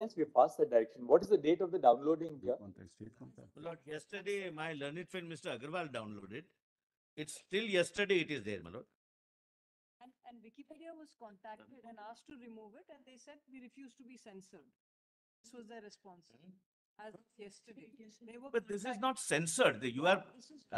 Yes, we passed that direction. What is the date of the downloading here? Lord, yesterday my learned friend Mr. Agarwal downloaded. It's still yesterday it is there, my lord. And Wikipedia was contacted and asked to remove it, and they said we refuse to be censored. This was their response. As of yesterday, they were But this is contacted. not censored. You are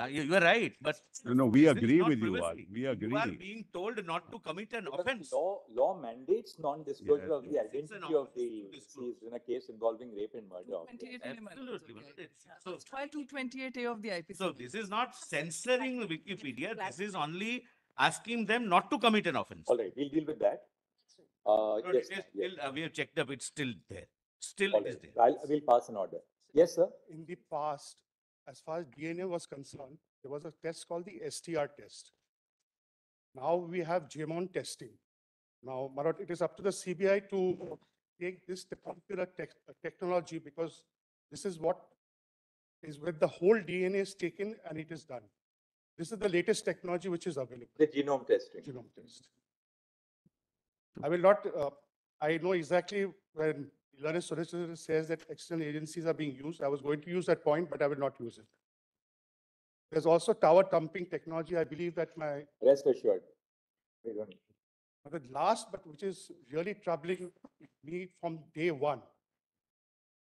you are right, but No, we this is agree not with you. privacy. We You are agree. being told not to commit an Because offense. law mandates non-disclosure Yes, of the yes. It's an identity of offense the to disclose. deceased in a case involving rape and murder. 228A, my lord. Absolutely, my lord. So, It's file 228A of the IPC. so this is not censoring Wikipedia. This is only asking them not to commit an offense. All right, we'll deal with that. Lord, Yes, it is yes. still, we have checked up. It's still there. Still, All it is right. there. We'll pass an order. Yes, sir. In the past, as far as DNA was concerned, there was a test called the STR test. Now we have GMON testing. Now, Marat, it is up to the CBI to take this particular technology, because this is what is where the whole DNA is taken and it is done. This is the latest technology which is available, The genome testing. genome test. I will not, I know exactly when learned solicitor says that external agencies are being used. I was going to use that point, but I will not use it. There's also tower thumping technology. I believe that my, Rest assured. We don't. but the last, but which is really troubling me from day one,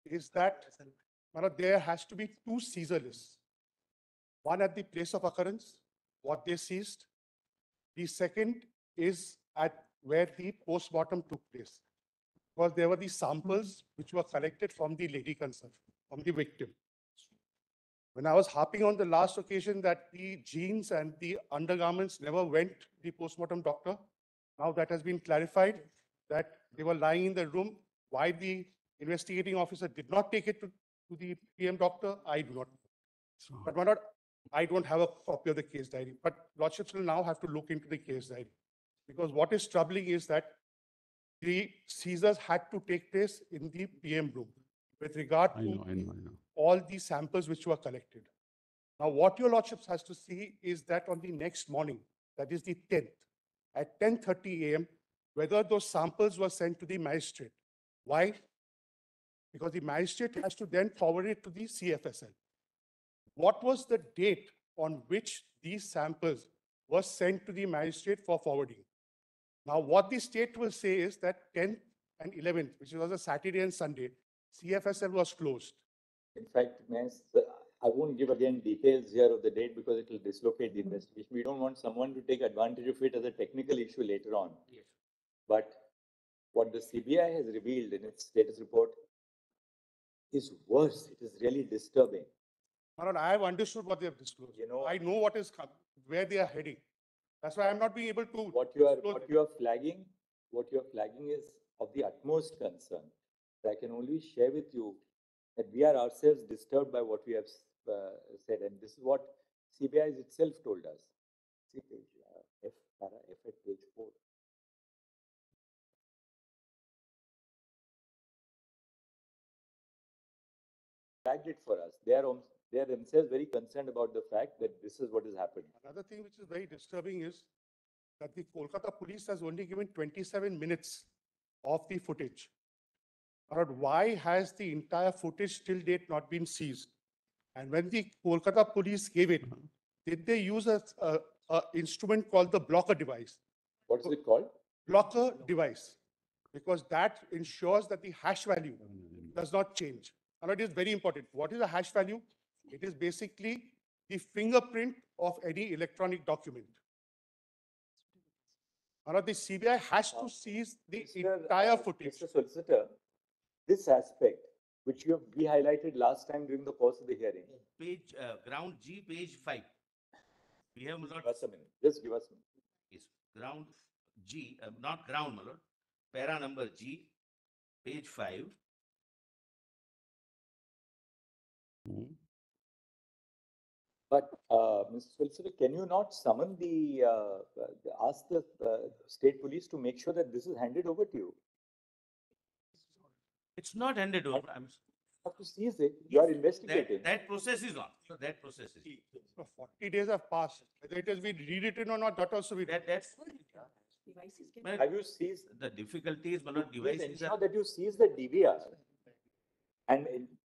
is that Marat, there has to be two seizure lists. One at the place of occurrence, what they seized. The second is at where the post-mortem took place. Because there were these samples which were collected from the lady concerned, from the victim. When I was harping on the last occasion that the jeans and the undergarments never went to the post-mortem doctor, now that has been clarified that they were lying in the room. Why the investigating officer did not take it to the PM doctor, I do not. But why not? I don't have a copy of the case diary, but lordships will now have to look into the case diary. Because what is troubling is that the seizures had to take place in the PM room with regard I to know. all the samples which were collected. Now, what your lordships has to see is that on the next morning, that is the 10th, at 10:30 a.m., whether those samples were sent to the magistrate. Why? Because the magistrate has to then forward it to the CFSL. What was the date on which these samples were sent to the magistrate for forwarding? Now, what the state will say is that 10th and 11th, which was a Saturday and Sunday, CFSL was closed. In fact, I won't give again details here of the date because it will dislocate the investigation. We don't want someone to take advantage of it as a technical issue later on. Yes. But what the CBI has revealed in its status report is worse. It is really disturbing. Maran, I have understood what they have disclosed. You know, I know what is where they are heading. That's why I'm not being able to. what you are flagging is of the utmost concern. I can only share with you that we are ourselves disturbed by what we have said, and this is what CBI itself told us. See page F at page 4. Flagged it for us. They are themselves very concerned about the fact that this is what has happened. Another thing which is very disturbing is that the Kolkata police has only given 27 minutes of the footage. But why has the entire footage till date not been seized? And when the Kolkata police gave it, did they use a instrument called the blocker device? What is it called? Blocker device, because that ensures that the hash value does not change. And it is very important. What is a hash value? It is basically the fingerprint of any electronic document. Now, the CBI has to seize the entire footage. Mr. Solicitor, this aspect, which we highlighted last time during the course of the hearing. Page ground G, page 5. We have not. Give us a minute. Just give us a minute. Yes, ground G, not ground, my lord. Para number G, page 5. But, Mr. Solicitor, can you not summon ask the state police to make sure that this is handed over to you? It's not handed over. I'm You have to seize it. You are investigating. that process is on. So that process is. So 40 days have passed. Whether it has been rewritten or not, that also we. That's Devices can. But Have you seized? the difficulty is, Malad, Please devices ensure are. that you seize the DVR and,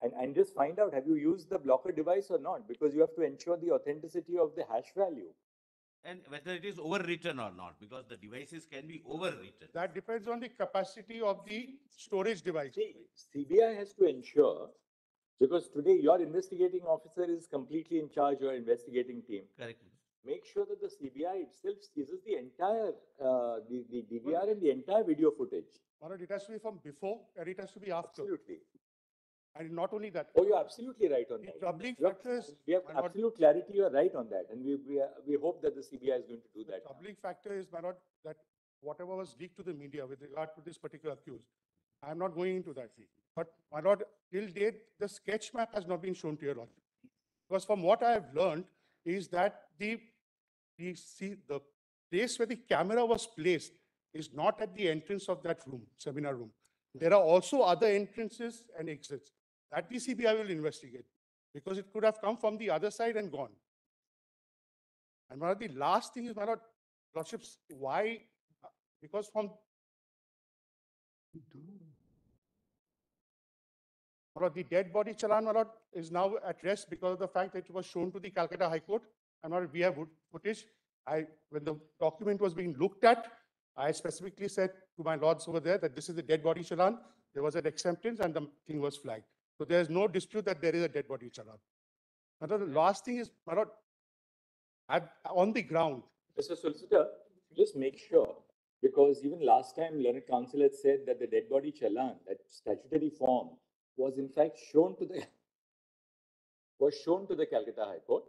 and just find out, have you used the blocker device or not? Because you have to ensure the authenticity of the hash value. And whether it is overwritten or not, because the devices can be overwritten. That depends on the capacity of the storage device. See, CBI has to ensure, because today your investigating officer is completely in charge of your investigating team. Correct. Make sure that the CBI itself seizes the entire, the DVR and the entire video footage. Manoj, it has to be from before and it has to be after. Absolutely. And not only that. Oh, you're absolutely right on The that. troubling You have- factor is, We have Manoj, absolute clarity, you're right on that, and we hope that the CBI is going to do the that. now. troubling factor is, Manoj, that whatever was leaked to the media with regard to this particular accused, I'm not going into that. But Manoj, till date, the sketch map has not been shown to your lordship. Because from what I have learned is that the place where the camera was placed is not at the entrance of that room, seminar room. There are also other entrances and exits that the CBI will investigate because it could have come from the other side and gone. And one of the last thing is, my lord, lordships, why? Because from my lord, the dead body challan, my lord, is now at rest because of the fact that it was shown to the Calcutta High Court. And my lord, we have footage. When the document was being looked at, I specifically said to my lords over there that this is the dead body challan. There was an acceptance and the thing was flagged. So there is no dispute that there is a dead body challan. My lord, the last thing is, my lord, on the ground. Mr. Solicitor, just make sure, because even last time Learned Counsel had said that the dead body challan, that statutory form, was in fact shown to the Calcutta High Court.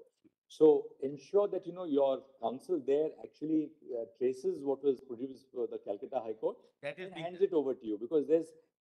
So ensure that your counsel there actually traces what was produced for the Calcutta High Court That is and being hands it over to you, because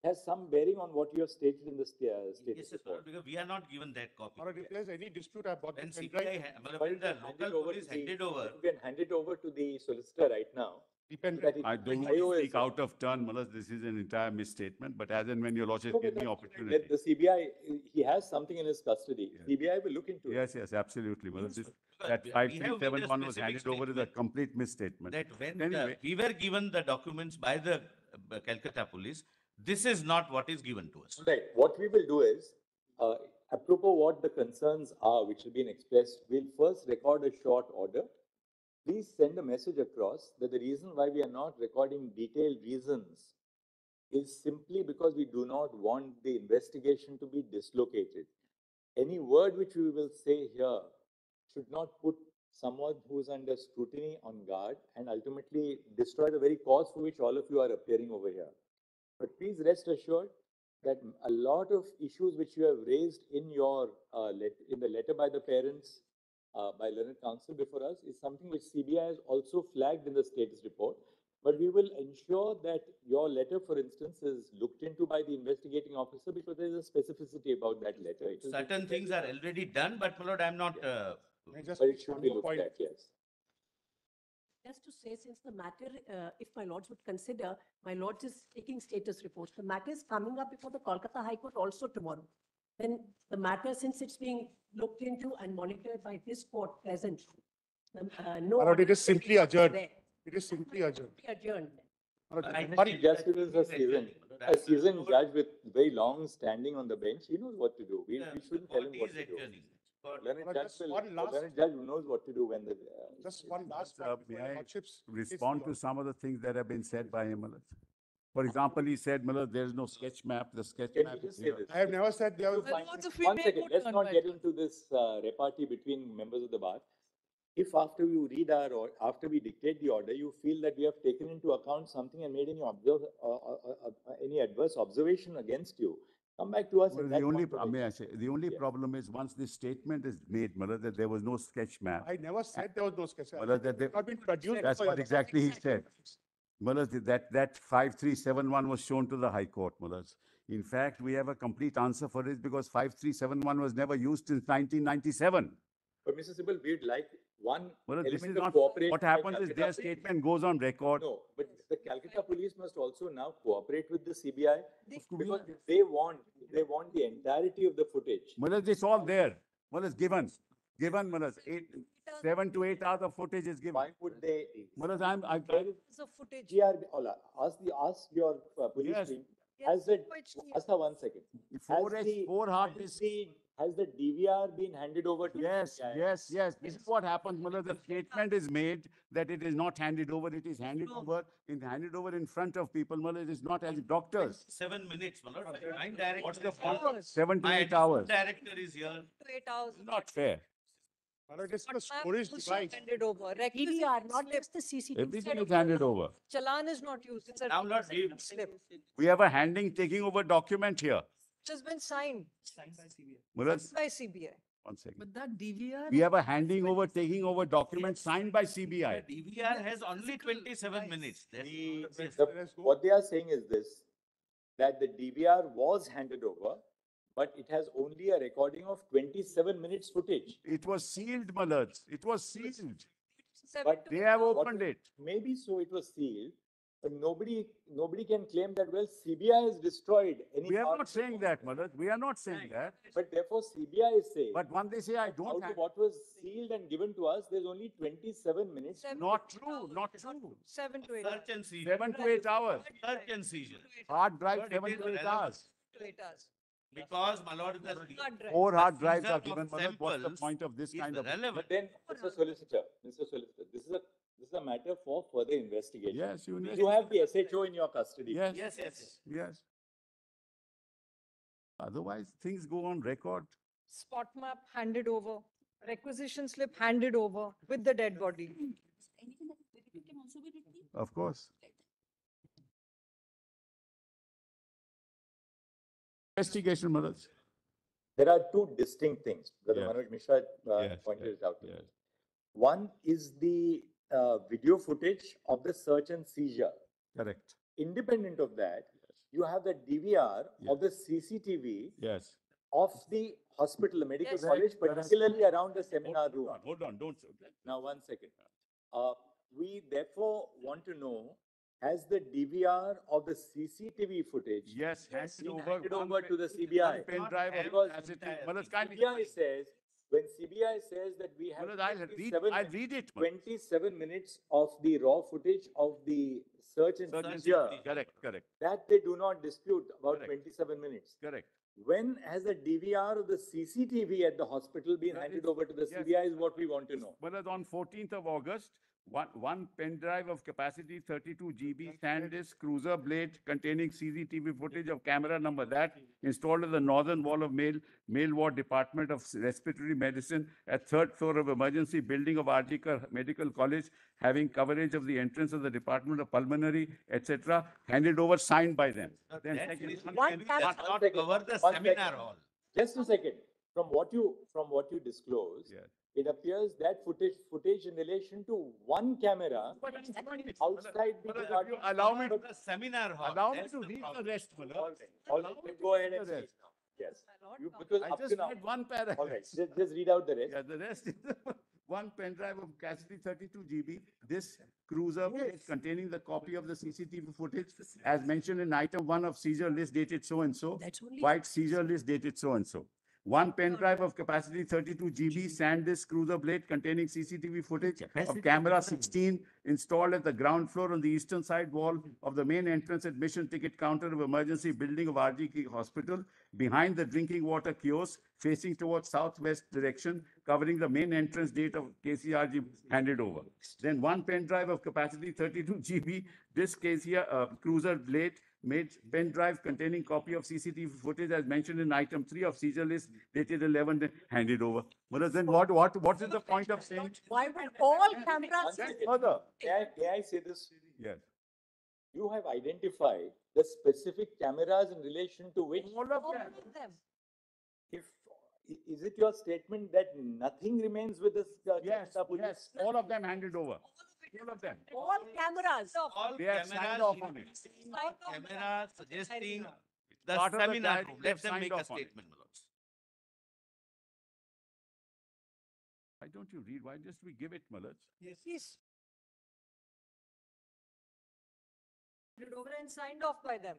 has some bearing on what you have stated in the status Yes, sir, report. because we are not given that copy. Or if there's any dispute, I've got When the pen CPI, drive. when But you the can hand it local over police to the- handed over, You can hand it over to the solicitor right now. The pen so drive. that it- I don't want IO to is- speak out of turn, Malas. This is an entire misstatement, but as and when your lordship No, give but me let opportunity. the CBI, he has something in his custody. Yeah. CBI will look into it. Yes, yes, absolutely, Malas. Because That we have made a 5371 was specific handed over is a statement complete misstatement. that when Anyway. we were given the documents by the Calcutta police, this is not what is given to us. Right. What we will do is, apropos what the concerns are, which have been expressed, we'll first record a short order. Please send a message across that the reason why we are not recording detailed reasons is simply because we do not want the investigation to be dislocated. Any word which we will say here should not put someone who is under scrutiny on guard and ultimately destroy the very cause for which all of you are appearing over here. But please rest assured that a lot of issues which you have raised in your in the letter by the parents, by Learned Counsel before us, is something which CBI has also flagged in the status report. But we will ensure that your letter, for instance, is looked into by the investigating officer, because there is a specificity about that letter. It will be Certain things are already done, but my lord, I'm not. May I just But it make should one be more looked point? at, yes. Just to say, since the matter, if my lords would consider, my lords is taking status reports. The matter is coming up before the Kolkata High Court also tomorrow. Then the matter, since it's being looked into and monitored by this court present, no. My lord, it is simply adjourned. there. It is simply adjourned. Adjourned. My lord, I sorry, think Justice that is is a seasoned judge with very long standing on the bench. He knows what to do. We shouldn't tell him what to do. Learned Well, judge just will, one last- learned judge knows what to do when the. just one last Malas, point may before your I lordships. respond to some of the things that have been said by him, Malas? For example, he said, Malas, there is no sketch map. The sketch Can map we is just say here. this? I have never said there was. Well, what if we One make second, good let's turn not by get turn? into this repartee between members of the bar. If after you read our, or after we dictate the order, you feel that we have taken into account something and made any adverse observation against you, come back to us. Well, at the that only, point of may I action. say, the only Yes. problem is once this statement is made, Malas, that there was no sketch map. I never said there was no sketch. Well, that they- Not been produced. That's by what your exactly he said. Malas, that 5371 was shown to the High Court, Malas. In fact, we have a complete answer for it because 5371 was never used since 1997. But Mr. Sibal, we'd like one Malas, this is element of not, cooperation. what by happens is Calcutta their Police. statement goes on record. No, but the Calcutta police must also now cooperate with the CBI They- because they want the entirety of the footage. Malas, it's all there. Malas, given. given, Manoj. 7 to 8 hours of footage is given. Why would they? Manoj, I, So footage. GRB, Ola, ask your police Yes. team. Yes, Has the, which team? Asta, 1 second. four hard disks. Has the DVR been handed over to? Yes, CBI? yes. This is what happens, Manoj. The statement is made that it is not handed over. It is handed over in front of people, Manoj. It is not as doctors. 7 minutes, my lord. My director. What's the is here. point? 7 to My 8 hours. director is here. To 8 hours. Not fair. Manoj, it's the But ma'am, storage also device. handed over. DVR, Requisition not slip. just the CCTV. Everything is handed over. Challan is not used. It's a Now, Lord, we- slip, We have a handing taking over document here. which has been signed Manoj, by CBI. 1 second. But that DVR. We have a handing over, taking over document signed by CBI. DVR has only 27 minutes. That's- yes. What they are saying is this, that the DVR was handed over, but it has only a recording of 27 minutes footage. It was sealed, Manoj. It was sealed. 7 But to They 8 have hours. opened it. Maybe so it was sealed, but nobody can claim that, well, CBI has destroyed any. We are part not of the saying that, Manoj. We are not saying that. But therefore CBI is saying. But when they say I don't Out of have, what was sealed and given to us, there's only 27 minutes. 7 not to 8 true, hours. not true. 7 to 8 Search hours. and seizure. 7 to 8 hours. Search and seizure. Hard drive, But it 7 is to 8 relevant. hours. To 8 hours. Because, my lord, the Hard drive. 4 hard drives seizure are of given, Manoj. What's the samples point of this is kind of? relevant. But then, Mr. Solicitor, this is a matter for further investigation. Yes, you You have the SHO in your custody. Yes, Yes. Otherwise, things go on record. Spot map handed over. Requisition slip handed over with the dead body. Anything that is verified can also be retrieved. Of course. Investigation, Manoj. There are two distinct things. Brother Yes. Manoj Mishra Yes, pointed it out. Yes, One is the video footage of the search and seizure. correct. Independent of that, you have the DVR of the CCTV Yes. of the hospital, the medical Yes. college, particularly around the seminar room. Hold on, don't. Now, 1 second. We therefore want to know, has the DVR of the CCTV footage Yes, been handed handed over. over to the CBI? Pen drive of Because capacity. Manoj, kindly. CBI says, when CBI says that we have Manoj, I'll 27 read it. Manoj. 27 minutes of the raw footage of the search and Search and seizure, seizure. Correct. that they do not dispute about Correct. 27 minutes. Correct. When has the DVR of the CCTV at the hospital been That handed is- over to the yes. CBI is what we want to know. Manoj, on 14th of August, one pen drive of capacity 32 GB SanDisk cruiser blade containing CCTV footage of camera number that installed at the northern wall of male ward department of respiratory medicine at 3rd floor of emergency building of RG Medical College, having coverage of the entrance of the Department of Pulmonary, etc., handed over, signed by them. Then That second- is- One maybe cap- does One not second, cover the one seminar second. hall. Just a second. From what you disclose, Yes. it appears that footage in relation to one camera outside the Manoj, if you department. allow me, The seminar hall. allow me That's to the read the problem. rest, Manoj. All right, then go ahead and The read rest. now. Yes. My lord, Because I up to just now. read one paragraph. All right, just read out the rest. Yeah, the rest is one pen drive of capacity 32 GB. This cruiser is containing the copy of the CCTV footage as mentioned in item 1 of seizure list dated so and so. That's only. White seizure list dated so and so. One pen drive of capacity 32 GB SanDisk cruiser blade containing CCTV footage of camera 16 installed at the ground floor on the eastern side wall of the main entrance admission ticket counter of emergency building of RG Hospital, behind the drinking water kiosk facing towards southwest direction, covering the main entrance gate of KCRG, handed over. Then one pen drive of capacity 32 GB, this cruiser blade made pen drive containing copy of CCTV footage as mentioned in item 3 of seizure list dated 11, handed over. Well, then what is the point of saying? Why would all One cameras? second. Further. May I say this? Yes. You have identified the specific cameras in relation to which, All of all them. of them. if, is it your statement that nothing remains with this? Yes, Calcutta police? yes, all of them handed over. All of them. All cameras. All They have signed cameras, off on it. cameras suggesting the Part of the seminar diary, room. they have Let them signed make a off on it. statement, my lords. Why don't you read? Why just we give it, Malaj? Yes. Handed over and signed off by them.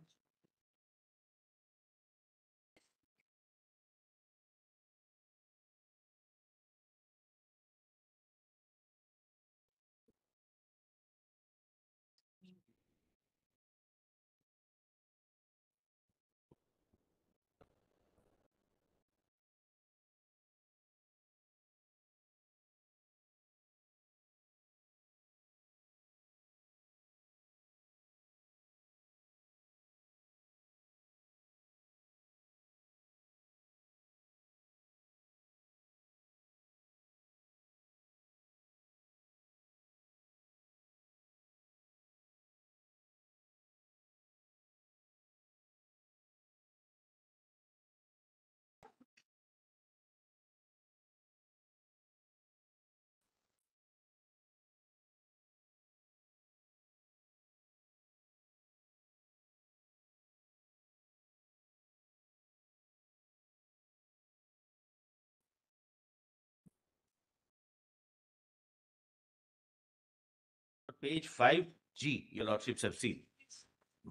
page 5G, your lordships have seen.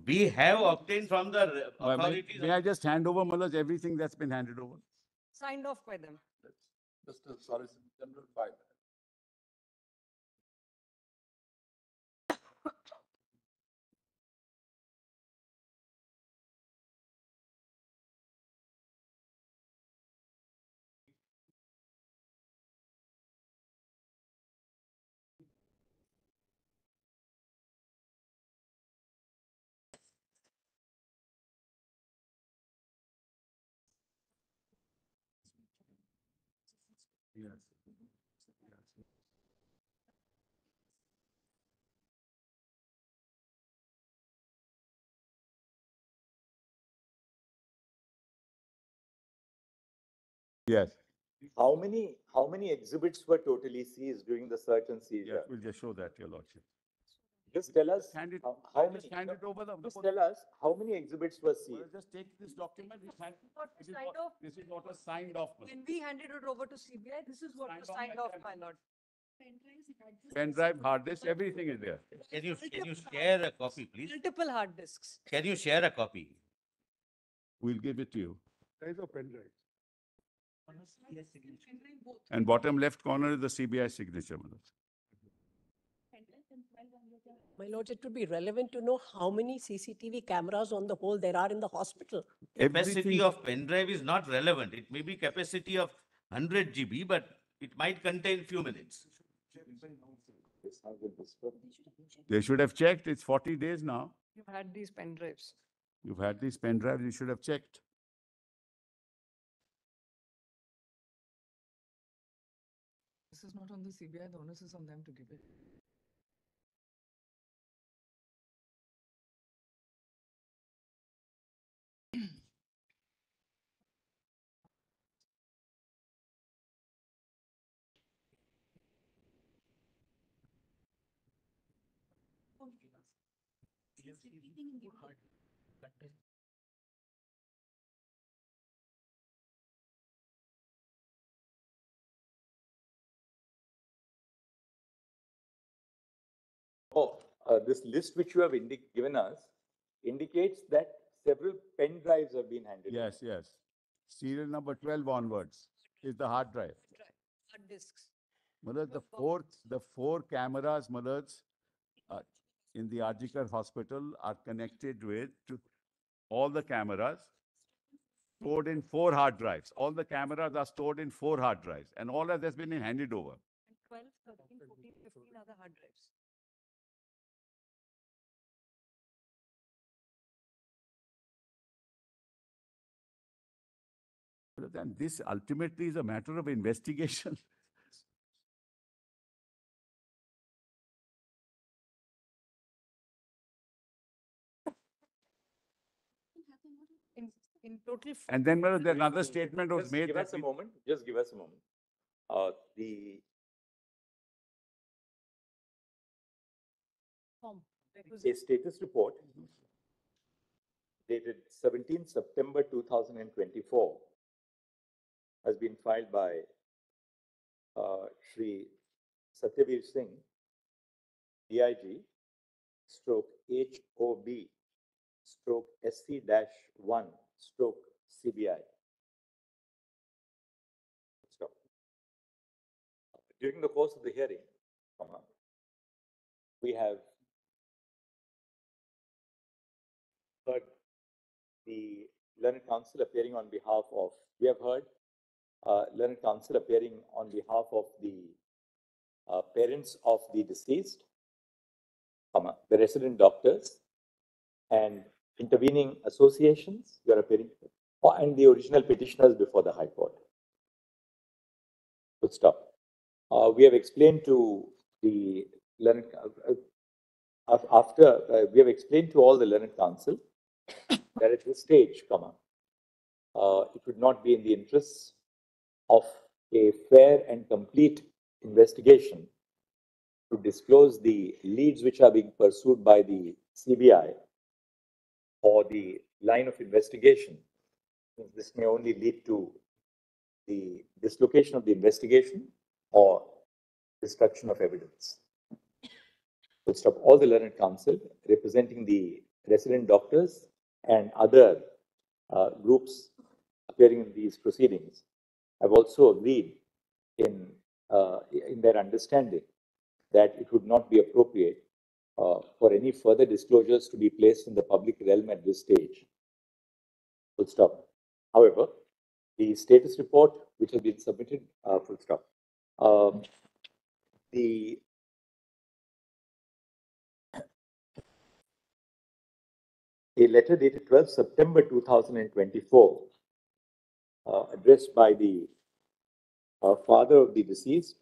We have obtained from the authorities. May I just hand over, Malaj, everything that's been handed over? Signed off by them. Mr. Solicitor General, 5 minutes. Yes. How many exhibits were totally seized during the search and Yes, seizure? we'll just show that, your lordship. Just tell us Hand it, how I'll many. just hand it over the. Just tell us how many exhibits were Well, seized. just take this document, this is Signed what, off. this is what was signed off. Malaj. When we handed it over to CBI, this is what was signed off, my lord. Pen drive, hard disk, everything is there. Can you share a copy, please? Multiple hard disks. Can you share a copy? We'll give it to you. There is a pen drive. And bottom left corner is the CBI signature, Malaj. My lords, it would be relevant to know how many CCTV cameras on the whole there are in the hospital. Capacity Everything- of pen drive is not relevant. It may be capacity of 100 GB, but it might contain few minutes. They should have checked. It's 40 days now. You've had these pen drives. You've had these pen drives, you should have checked. This is not on the CBI, the onus is on them to give it. Oh, this list which you have given us indicates that several pen drives have been handed. Yes, yes. Serial number 12 onwards is the hard drive. Hard disks. Malaj, the four cameras, Malaj, in the Arjikar hospital are connected with all the cameras stored in 4 hard drives. All the cameras are stored in 4 hard drives and all of that's been handed over. And 12, 13, 14, 15 other hard drives. And this ultimately is a matter of investigation. In total. And then Malaj, another statement was Just made give that us a moment. Just give us a moment. The Form. a status report dated 17 September 2024 has been filed by Shri Satyavir Singh, DIG, stroke HOB, stroke SC-1, stroke CBI. Stop. During the course of the hearing, we have heard the learned counsel appearing on behalf of, we have heard learned counsel appearing on behalf of the parents of the deceased, the resident doctors, and intervening associations you are appearing, and the original petitioners before the High Court. Good stop. We have explained to the learned, we have explained to all the learned counsel that at this stage, it would not be in the interests of a fair and complete investigation to disclose the leads which are being pursued by the CBI or the line of investigation. This may only lead to the dislocation of the investigation or destruction of evidence. full stop. All the learned counsel representing the resident doctors and other groups appearing in these proceedings have also agreed in their understanding that it would not be appropriate for any further disclosures to be placed in the public realm at this stage. Full stop. However, the status report which has been submitted, full stop. The a letter dated 12 September 2024, addressed by the father of the deceased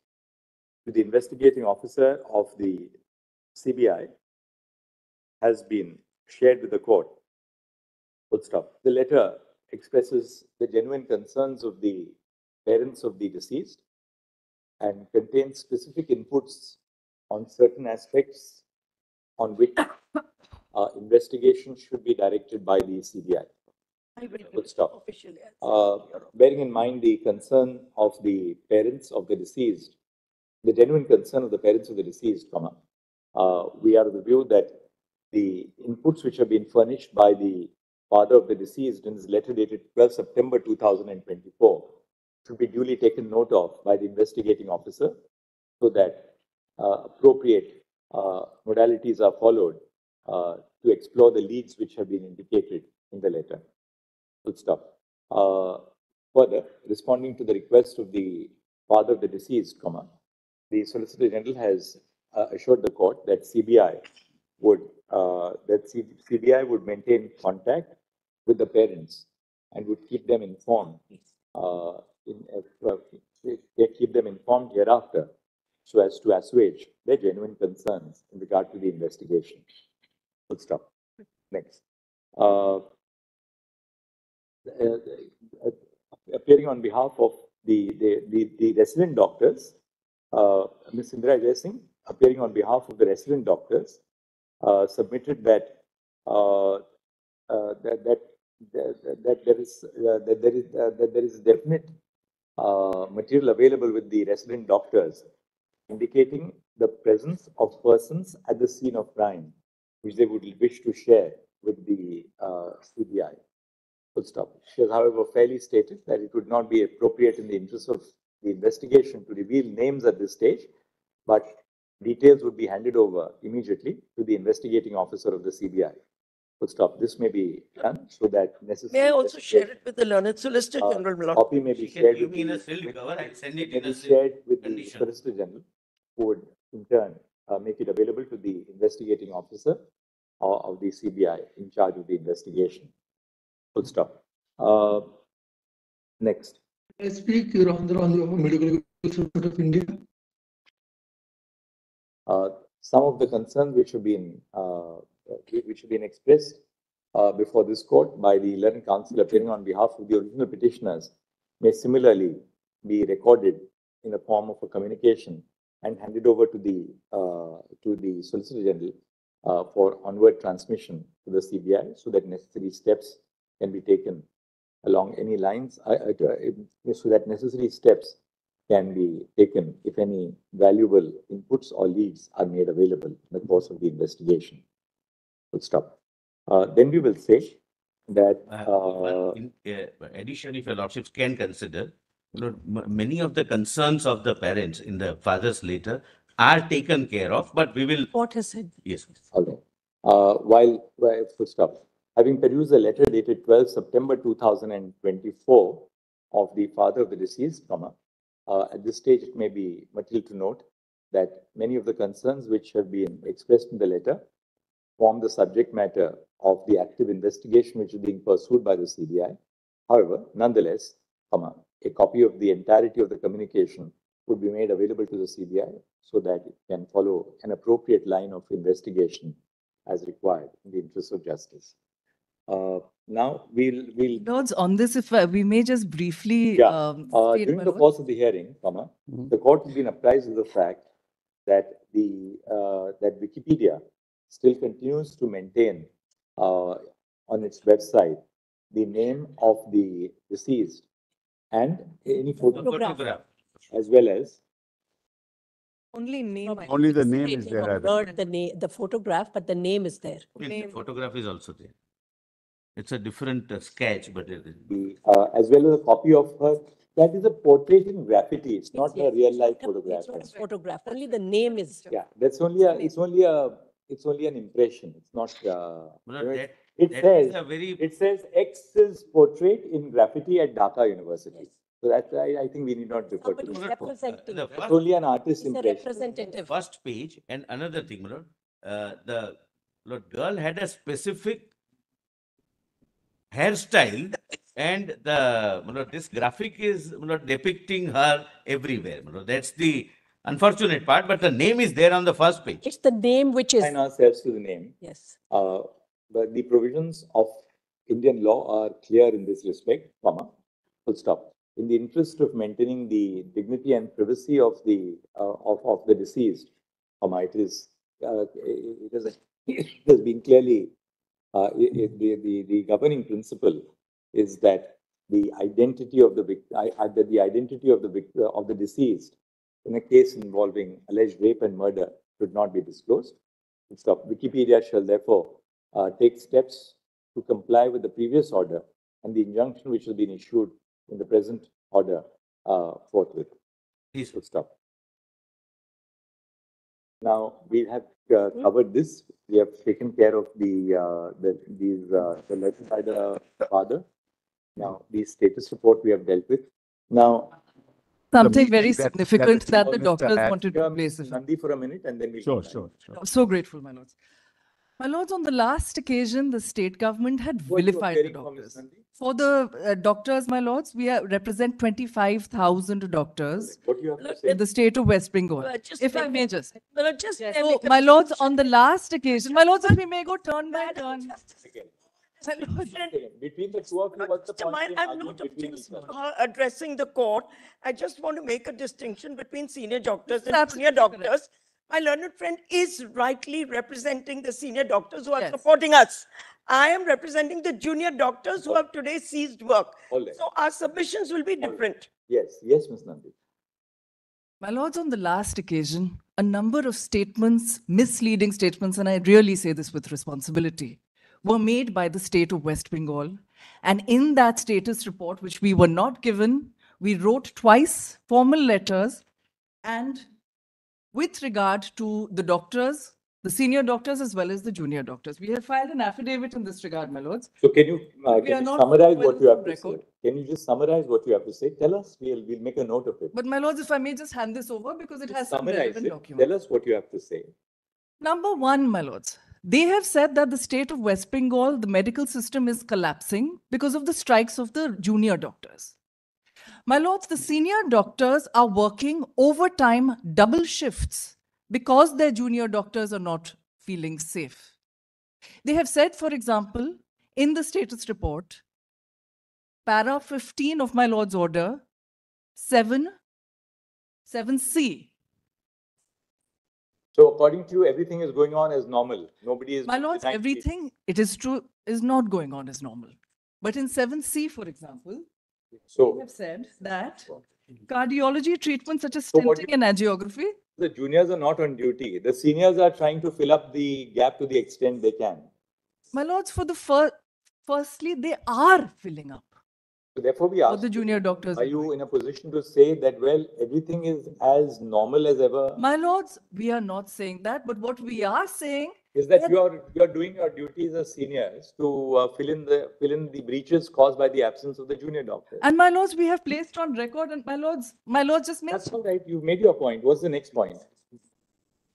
to the investigating officer of the CBI, has been shared with the court. Full stop. The letter expresses the genuine concerns of the parents of the deceased and contains specific inputs on certain aspects on which investigation should be directed by the CBI. I will Full stop. officially. Bearing in mind the concern of the parents of the deceased, the genuine concern of the parents of the deceased, we are of the view that the inputs which have been furnished by the father of the deceased in his letter dated 12 September 2024 should be duly taken note of by the investigating officer so that appropriate modalities are followed to explore the leads which have been indicated in the letter. Full stop. Further, responding to the request of the father of the deceased, the Solicitor General has assured the court that CBI would maintain contact with the parents and would keep them informed. Keep them informed hereafter, so as to assuage their genuine concerns in regard to the investigation. Full stop. Next. Appearing on behalf of the resident doctors, Ms. Indra Ajay Singh, appearing on behalf of the resident doctors, submitted that there is definite material available with the resident doctors, indicating the presence of persons at the scene of crime, which they would wish to share with the CBI. Full stop. She has, however, fairly stated that it would not be appropriate in the interest of the investigation to reveal names at this stage, but details would be handed over immediately to the investigating officer of the CBI. Full stop. This may be done so that necessary. May I also share it with the learned Solicitor General? My Lord? Copy may be She can shared give with me in a the, sealed cover, I'll send it may in be a shared sealed with the condition. Solicitor General, who would in turn make it available to the investigating officer of the CBI in charge of the investigation. Full stop. Next. I speak, Your Honor, on behalf of Medical Institute of India. Some of the concerns which have been expressed before this court by the learned counsel appearing on behalf of the original petitioners may similarly be recorded in the form of a communication and handed over to the Solicitor General for onward transmission to the CBI, so that necessary steps can be taken along any lines, so that necessary steps can be taken if any valuable inputs or leads are made available in the course of the investigation. Full stop. Then we will say that Addition, if your lordships can consider, many of the concerns of the parents in the father's letter are taken care of, but we will. Court has said. Yes. okay. Full stop. Having perused the letter dated 12 September 2024 of the father of the deceased, at this stage it may be material to note that many of the concerns which have been expressed in the letter form the subject matter of the active investigation which is being pursued by the CBI. However, nonetheless, a copy of the entirety of the communication would be made available to the CBI so that it can follow an appropriate line of investigation as required in the interest of justice. Now we'll Lords, on this, if we may just briefly state, during my the lord. course of the hearing, the court has been apprised of the fact that that Wikipedia still continues to maintain on its website the name of the deceased and any photograph, as well as Only name. I Only the think. name is Stating there. a I word, the photograph, but the name is there. The photograph is also there. It's a different sketch, but it is. As well as a copy of her. That is a portrait in graffiti. It's not a real life photograph. It's not a photograph, only the name is. Yeah, that's only a, it's only an impression. It's not, No, you know, that- it that says, is a very- it says X's portrait in graffiti at Dhaka University. So that, I think we need not refer to Somebody is that. representing. The It's only an artist's He's a impression. representative. first page and another thing, Lord, the Lord, girl had a specific hairstyle and the Lord, this graphic is Lord, depicting her everywhere. Lord. That's the unfortunate part, but the name is there on the first page. It's the name which is. Assign ourselves to the name. Yes. But the provisions of Indian law are clear in this respect, comma, full stop. In the interest of maintaining the dignity and privacy of the deceased, comma, it is it has been clearly the governing principle is that the identity of the of the deceased in a case involving alleged rape and murder should not be disclosed. Stop. Wikipedia shall therefore take steps to comply with the previous order and the injunction which has been issued in the present order forthwith. Please. Stop. Now we have covered this. We have taken care of the letter by the father. Now the status report we have dealt with. Now Something meeting very that- significant that the Mr. doctors Hat- wanted to place. Nandi for a minute and then we Sure, sure. I'm so grateful, my lords. My lords, on the last occasion, the state government had What you are vilified the hearing from Ms. doctors. Nandi? For the doctors, my lords, we represent 25,000 doctors What you have to in say? the state of West Bengal. Just If I make- may just. No, just So, my lords, on the last occasion, my lords, if we may go turn by turn. Again. My lords, Between the two of you, what's the Mr. point Mine, in I'm arguing not between each other? addressing the court. I just want to make a distinction between senior doctors and Absolutely junior correct. doctors. My learned friend is rightly representing the senior doctors who are Yes. supporting us. I am representing the junior doctors who have today ceased work. All right. So our submissions will be different. Yes, yes, Ms. Nandi. My lords, on the last occasion, a number of statements, misleading statements, and I really say this with responsibility, were made by the state of West Bengal. And in that status report, which we were not given, we wrote twice formal letters. And with regard to the doctors, the senior doctors as well as the junior doctors, we have filed an affidavit in this regard, my lords. So can you, We are can you not summarize well what you have to record. say? Can you just summarize what you have to say? Tell us, we'll make a note of it. But my lords, if I may just hand this over because it has some Summarize relevant it. documents. Tell us what you have to say. Number one, my lords, they have said that the state of West Bengal, the medical system is collapsing because of the strikes of the junior doctors. My lords, the senior doctors are working overtime double shifts because their junior doctors are not feeling safe. They have said, for example, in the status report, para 15 of my lord's order, 7C. So according to you, everything is going on as normal. Nobody is. My lords, denying everything, it is true, is not going on as normal. But in 7C, for example, they So have said that cardiology treatments such as So what stenting and angiography, the juniors are not on duty. The seniors are trying to fill up the gap to the extent they can. my lords, for the firstly, they are filling up So therefore we what ask, the junior doctors are are you doing. in a position to say that, well, everything is as normal as ever? My lords, we are not saying that, but what we are saying Is that you are doing your duties as seniors to fill in the breaches caused by the absence of the junior doctors? and my lords, we have placed on record, and my lords just make That's all right. You made your point. What's the next point?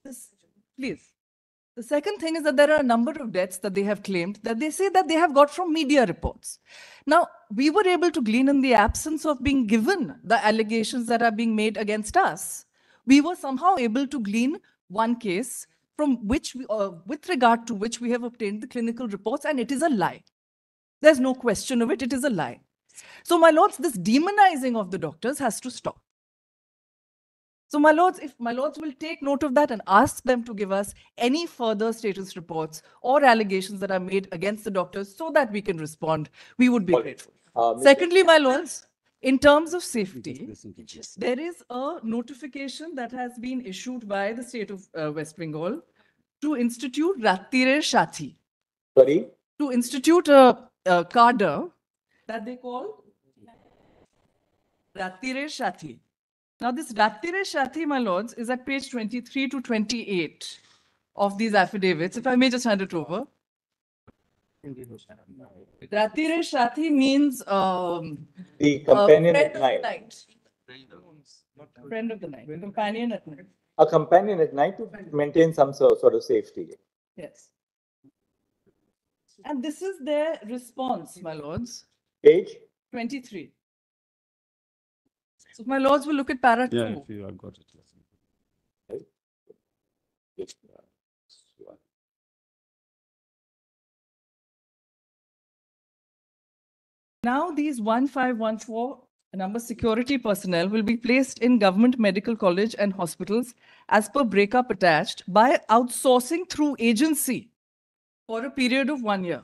this, please. The second thing is that there are a number of deaths that they have claimed that they say that they have got from media reports. Now, we were able to glean in the absence of being given the allegations that are being made against us. We were somehow able to glean one case from which, with regard to which we have obtained the clinical reports, and it is a lie. There's no question of it. It is a lie. So, my lords, this demonizing of the doctors has to stop. So, my lords, if my lords will take note of that and ask them to give us any further status reports or allegations that are made against the doctors so that we can respond, we would be grateful. Mr. Secondly, my lords, In terms of safety, there is a notification that has been issued by the state of West Bengal to institute Rattire Shathi, Sorry? to institute a cadre that they call Rattire Shathi. Now, this Rattire Shathi, my lords, is at page 23 to 28 of these affidavits. If I may just hand it over. Rattire Shathi means The companion friend at of the night. night. Friend of the night, companion at night. A companion at night to maintain some sort of safety. Yes. And this is their response, my lords. Page? 23. So my lords will look at para 2. Yeah, if you have got it. Yes. Now these 1514 number security personnel will be placed in government medical college and hospitals as per breakup attached by outsourcing through agency for a period of 1 year.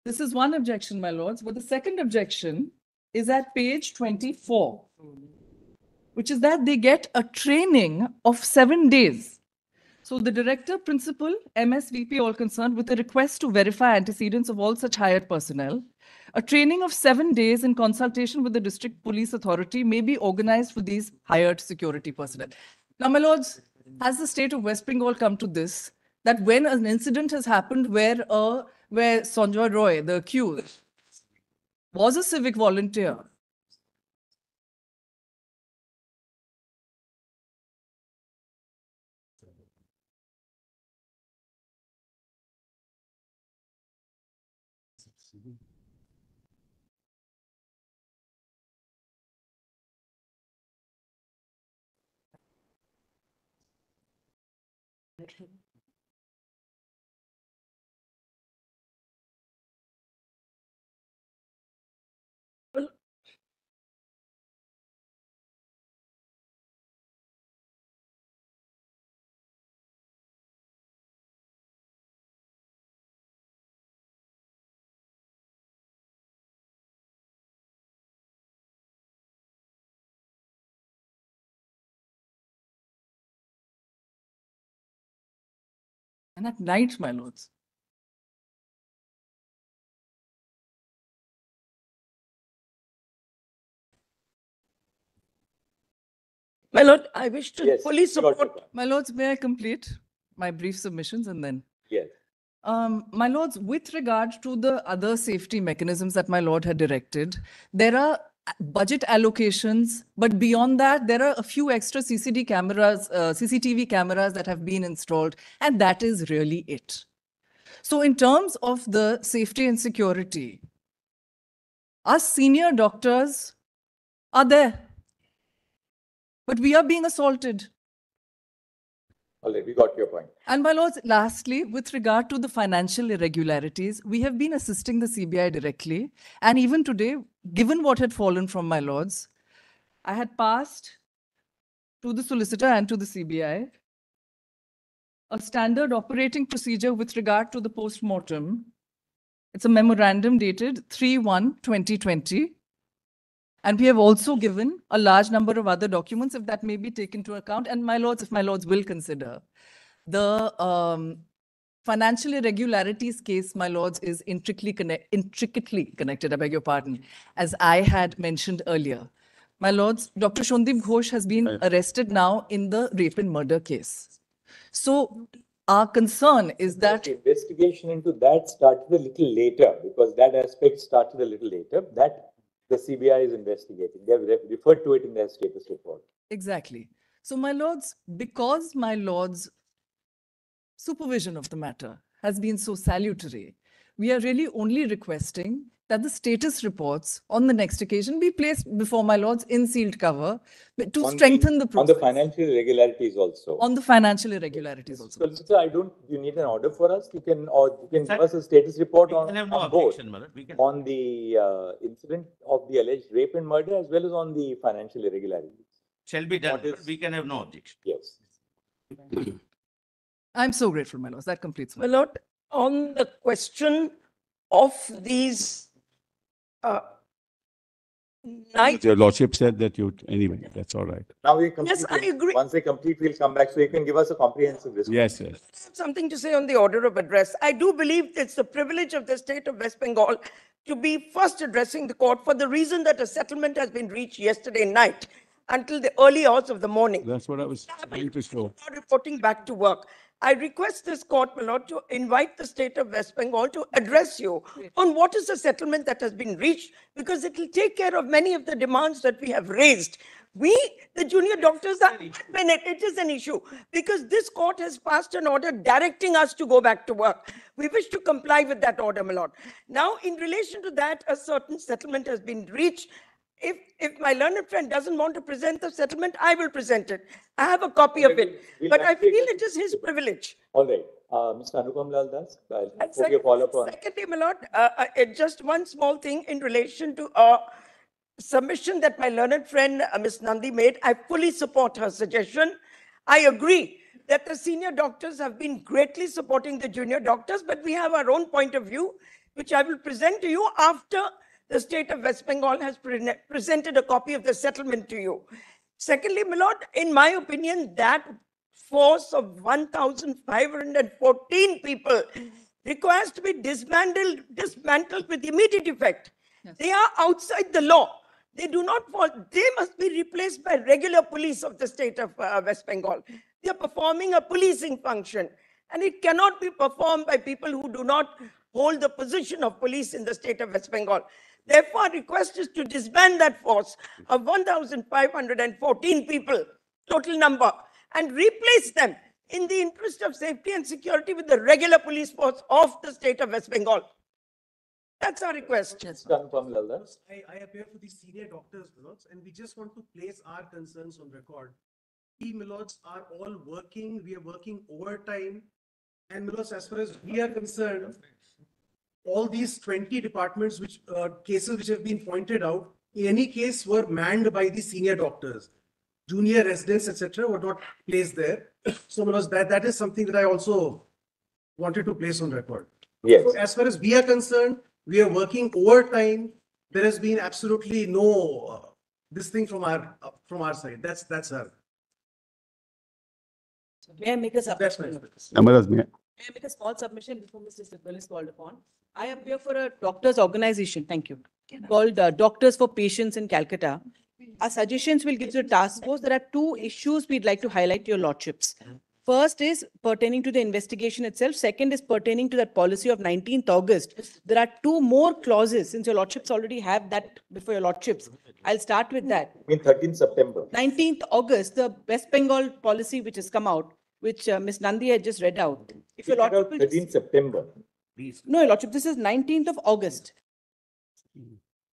This is one objection, my lords. But the second objection is at page 24, which is that they get a training of 7 days. So the director, principal, MSVP, all concerned, with a request to verify antecedents of all such hired personnel, a training of 7 days in consultation with the district police authority may be organized for these hired security personnel. Now, my lords, has the state of West Bengal come to this, that when an incident has happened where Sanjoy Roy, the accused, was a civic volunteer, and at night, my lords. My lord, I wish to Yes, fully you got your support. point. My lords, may I complete my brief submissions and then? Yes. My lords, with regard to the other safety mechanisms that my lord had directed, there are budget allocations, but beyond that, there are a few extra CCTV cameras that have been installed, and that is really it. So in terms of the safety and security, us senior doctors are there, but we are being assaulted. All right, we got your point. And my lords, lastly, with regard to the financial irregularities, we have been assisting the CBI directly. And even today, given what had fallen from my lords, I had passed to the solicitor and to the CBI a standard operating procedure with regard to the post-mortem. It's a memorandum dated 3/1/2020. And we have also given a large number of other documents, if that may be taken into account. And my lords, if my lords will consider, the financial irregularities case, my lords, is intricately connected, I beg your pardon, as I had mentioned earlier. My lords, Dr. Shondip Ghosh has been arrested now in the rape and murder case. So our concern is that the investigation into that started a little later, because that aspect started a little later. That the CBI is investigating. They have referred to it in their status report. Exactly. So, my lords, because my lords' supervision of the matter has been so salutary, we are really only requesting that the status reports on the next occasion be placed before my lords in sealed cover to strengthen the process. On the financial irregularities also. On the financial irregularities also. So, you need an order for us? You can give us a status report on both. On the incident of the alleged rape and murder, as well as on the financial irregularities. Shall be done, but we can have no objection. Yes. I'm so grateful, my lords. That completes my. My lord, on the question of these night. Your lordship said that you, anyway, that's all right. Now we complete. Yes, I it. agree. Once they complete, we'll come back. So you can give us a comprehensive response. Yes, yes. I have something to say on the order of address. I do believe it's the privilege of the state of West Bengal to be first addressing the court for the reason that a settlement has been reached yesterday night until the early hours of the morning. That's what I was trying to show. Now reporting back to work. I request this court, my lord, to invite the state of West Bengal to address you on what is the settlement that has been reached, because it will take care of many of the demands that we have raised. We, the junior doctors, are, it is an issue because this court has passed an order directing us to go back to work. We wish to comply with that order, my lord. Now, in relation to that, a certain settlement has been reached. If my learned friend doesn't want to present the settlement, I will present it. I have a copy of it, but I feel it is his privilege. All right. Mr. Anupam Lal Das, I'll put your follow-up on. Secondly, my lord, just one small thing in relation to submission that my learned friend, Ms. Nandi made. I fully support her suggestion. I agree that the senior doctors have been greatly supporting the junior doctors, but we have our own point of view, which I will present to you after the state of West Bengal has presented a copy of the settlement to you. Secondly, my lord, in my opinion, that force of 1,514 people requires to be dismantled with immediate effect. Yes. They are outside the law. They do not fall. They must be replaced by regular police of the state of West Bengal. They are performing a policing function, and it cannot be performed by people who do not hold the position of police in the state of West Bengal. Therefore, our request is to disband that force of 1,514 people, total number, and replace them in the interest of safety and security with the regular police force of the state of West Bengal. That's our request. I appear for the senior doctors, Milords, and we just want to place our concerns on record. We, Milords, are all working. We are working overtime. And Milords, as far as we are concerned, all these 20 departments, cases which have been pointed out, in any case were manned by the senior doctors. Junior residents, etc., were not placed there. So, Milords, that is something that I also wanted to place on record. Yes. So, as far as we are concerned, we are working overtime. There has been absolutely no this thing from our side. That's our. May I make a submission? May I make a small submission before Mr. Sibbal is called upon? I appear for a doctors organization, thank you, called Doctors for Patients in Calcutta. Our suggestions will give to the task force. There are two issues we'd like to highlight to your lordships. First is pertaining to the investigation itself. Second is pertaining to that policy of 19th August. There are two more clauses, since your lordships already have that before your lordships. I'll start with that. I mean 13th September. 19th August, the West Bengal policy which has come out, which Ms. Nandi had just read out. If your lordship will 13th September. No, your lordship, this is 19th of August.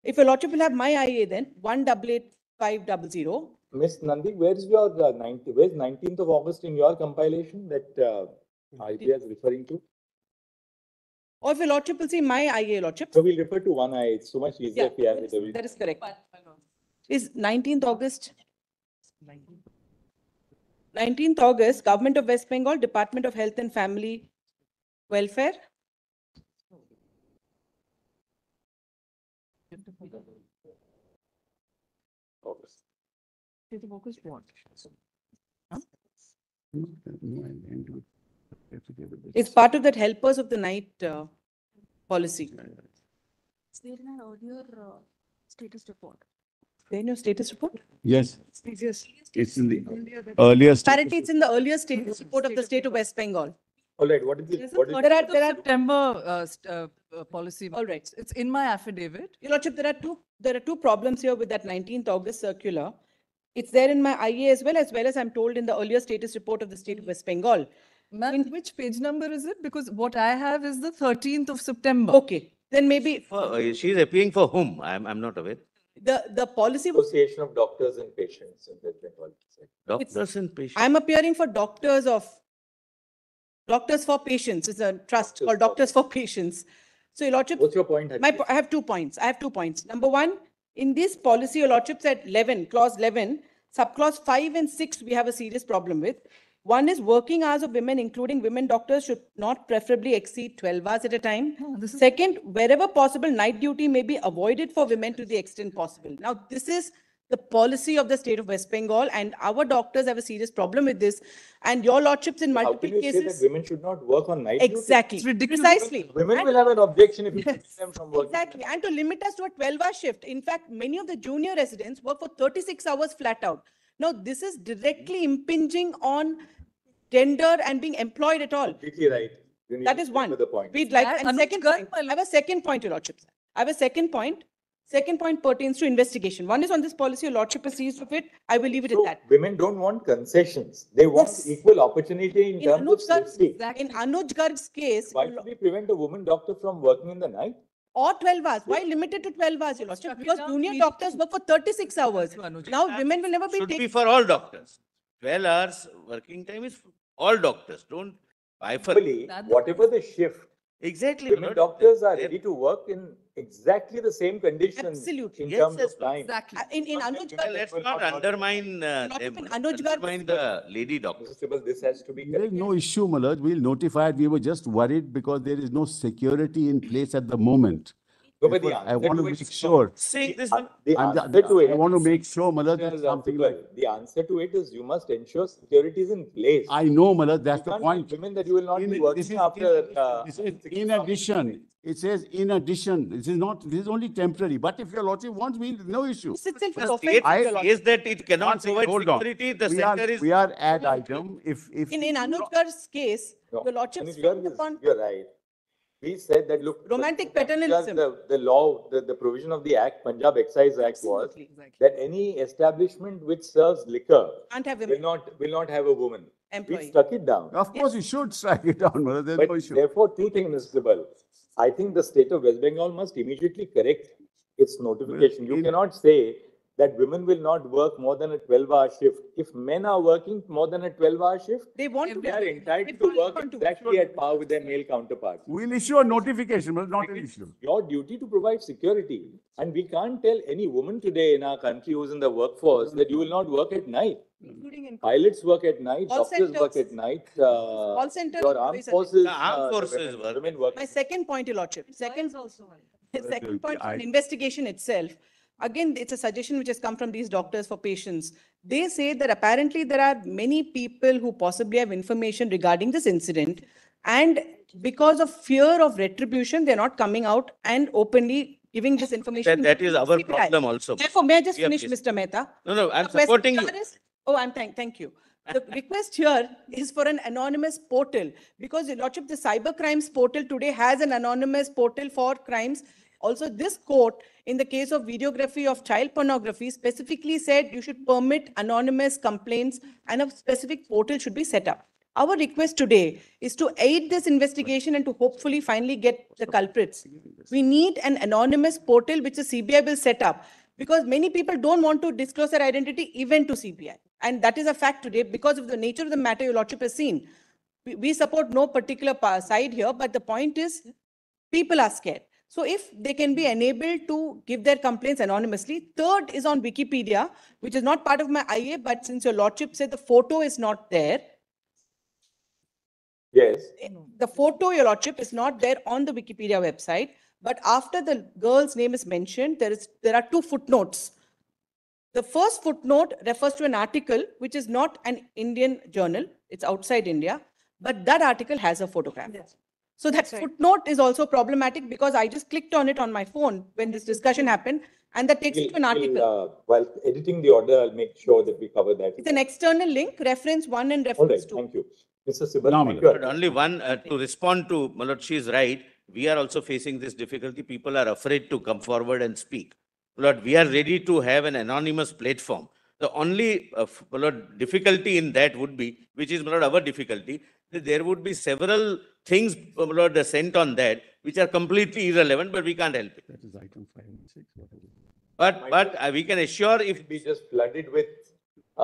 If your lordship will have my IA then, 188500. Miss Nandi, where's your where's 19th of August in your compilation that IPA is referring to? Or if your lordship will see my IA, lordship. So we'll refer to one IA. It's so much easier if we have it every. That is correct. Is 19th August. 19th August, Government of West Bengal, Department of Health and Family Welfare. August. August what? Huh? It's part of that helpers of the night policy. Is there in our earlier status report? There in your status report? Yes. Yes. It's in the earliest. Apparently, it's in the earlier status report of the state of West Bengal. All right. What is it? What is There are September policy. All right. It's in my affidavit. Your lordship, there are two problems here with that 19th August circular. It's there in my IA as well as I'm told in the earlier status report of the state of West Bengal. Ma'am, which page number is it? Because what I have is the 13th of September. Okay, then maybe She's appealing for whom? I'm not aware. the policy. Association of Doctors and Patients in West Bengal. Doctors and patients. I'm appearing for Doctors for Patients. It's a trust called Doctors for Patients. So, your lordship. What's your point? I have 2 points. Number one, in this policy, your lordship said 11, clause 11, subclause 5 and 6, we have a serious problem with. One is working hours of women, including women doctors, should not preferably exceed 12 hours at a time. Second, wherever possible, night duty may be avoided for women to the extent possible. Now, this is the policy of the state of West Bengal, and our doctors have a serious problem with this. And your lordships in How multiple can you say that cases. women should not work on night duty? Exactly. It's ridiculous. Precisely. Women And- will have an objection if you keep them from working. Exactly. And to limit us to a 12-hour shift. In fact, many of the junior residents work for 36 hours flat out. Now, this is directly impinging on gender and being employed at all. Completely right. You need That to is stick one. with the point. We'd like, And and Anuj second Garg, point, I have a second point, Your Lordship. I have a second point. Second point pertains to investigation. One is on this policy, Your Lordship is seized of it. I will leave it at So that. women don't want concessions. They want Yes. equal opportunity in terms of Anuj Garg's, safety. in Anuj Garg's case, Why should we prevent a woman doctor from working in the night? or 12 hours. Why limited to 12 hours, Your Lordship? Chuck it Because down junior to doctors work for 36 hours. Anuj. Now, women will never be Should be taken. for all doctors. 12 hours working time is for all doctors. Don't bifurcate. Equally, whatever the shift, Exactly. women Lord. doctors are They're- ready to work in exactly the same conditions Absolutely. in Yes, terms yes, of time. Exactly. In Anuj Well, Garg, let's not undermine Lordship, them. in Anuj Garg- Undermine the lady doctor. Mr. Sibal, this has to be There is corrected. no issue, Malaj. We'll notify it. We were just worried because there is no security in place at the moment. No, but the Therefore, I answer want to to it make is sure. Saying this, The I'm answer to it, I want to make sure, Malaj, Mr. that something like. Sibal, the answer to it is you must ensure security is in place. I know, Malaj, that's You the can't point. tell women that you will not be This working is after. this is in addition. It says in addition. This is not, this is only temporary. But if your lordship wants, we'll, no issue. this itself is the offensive, state Your Lordship. says that it cannot One second, provide hold on. security. The We are, center is. we are ad item. If. In Anuj Garg's case, No, Your Lordship Anuj frowned Garg is- upon You're right. We said that, look. romantic Punjab, paternalism. The law, the provision of the Act, Punjab Excise Act was Absolutely. that any establishment which serves liquor Can't have will women not have a woman. We employee. stuck it down. Of course, you should strike it down, Malaj. There's But no issue. therefore, two things, Mr. Sibal. I think the state of West Bengal must immediately correct its notification. You in- cannot say that women will not work more than a 12-hour shift. If men are working more than a 12-hour shift, They want to. they are entitled They to fully work want to. exactly at par with their male counterparts. We'll issue a notification, but not an issue. Your duty to provide security. And we can't tell any woman today in our country who's in the workforce that you will not work at night. Including in Pilots work at night, Call doctors work centers. at night, Call center your armed employees are- forces. The armed the forces work. women work. My second point, Your Lordship. Second, also. second point I- on investigation itself. Again, it's a suggestion which has come from these doctors for patients. They say that apparently there are many people who possibly have information regarding this incident. And because of fear of retribution, they're not coming out and openly giving this information. That is our CPI. problem also. Therefore, may I just Yeah, finish, please. Mr. Mehta? No, I'm The question supporting you. here is- Oh, thank you. The request here is for an anonymous portal because, Your Lordship, the cyber crimes portal today has an anonymous portal for crimes. Also, this court, in the case of videography of child pornography, specifically said you should permit anonymous complaints and a specific portal should be set up. Our request today is to aid this investigation and to hopefully finally get the culprits. We need an anonymous portal which the CBI will set up because many people don't want to disclose their identity even to CBI. And that is a fact today because of the nature of the matter Your Lordship has seen. We support no particular side here, but the point is people are scared. So if they can be enabled to give their complaints anonymously. Third is on Wikipedia, which is not part of my IA, but since Your Lordship said the photo is not there, Yes. the photo, Your Lordship, is not there on the Wikipedia website, but after the girl's name is mentioned, there are two footnotes. The first footnote refers to an article which is not an Indian journal, it's outside India, but that article has a photograph. So that footnote is also problematic because I just clicked on it on my phone when this discussion happened, and that takes me to an article. While editing the order, I'll make sure that we cover that. It's an external link, reference 1 and All right, reference 2. thank you. Mr. Sibal, Phenomenal. thank you. But only one, to respond to Malad, she is right. We are also facing this difficulty. People are afraid to come forward and speak. Malad, we are ready to have an anonymous platform. The only Malad, difficulty in that would be, which is Malad, our difficulty, that there would be several things Malad, sent on that which are completely irrelevant, but we can't help it. That is item 5 and 6. What is it? But we can assure if Be just flooded with.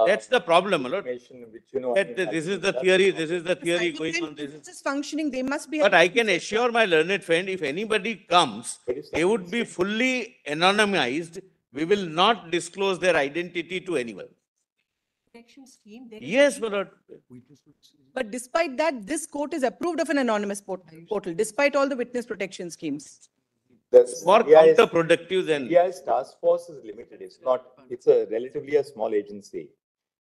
that's the problem, Malad, Information which, you know. that this is the theory, this is the theory going on. This This is functioning, they must be. But I can assure my learned friend, if anybody comes, they would be fully anonymized. We will not disclose their identity to anyone. protection scheme. There is Yes, only- my lord. But despite that, this court is approved of an anonymous portal, despite all the witness protection schemes. The More CBI's counterproductive than. CBI's task force is limited. It's not, it's a relatively a small agency.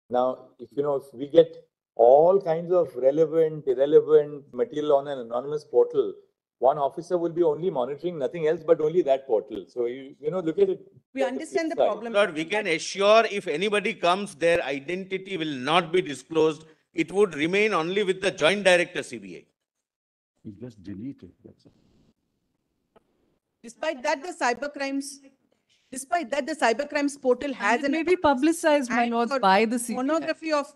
Now, if we get all kinds of relevant, irrelevant material on an anonymous portal, one officer will be only monitoring nothing else but only that portal. So look at it. We understand the flip side. problem. Lord, we can assure if anybody comes, their identity will not be disclosed. It would remain only with the joint director CBI. You just delete it. That's all. Despite that, the cybercrimes portal has It an may be publicized, my and lords, for by the CBI, pornography of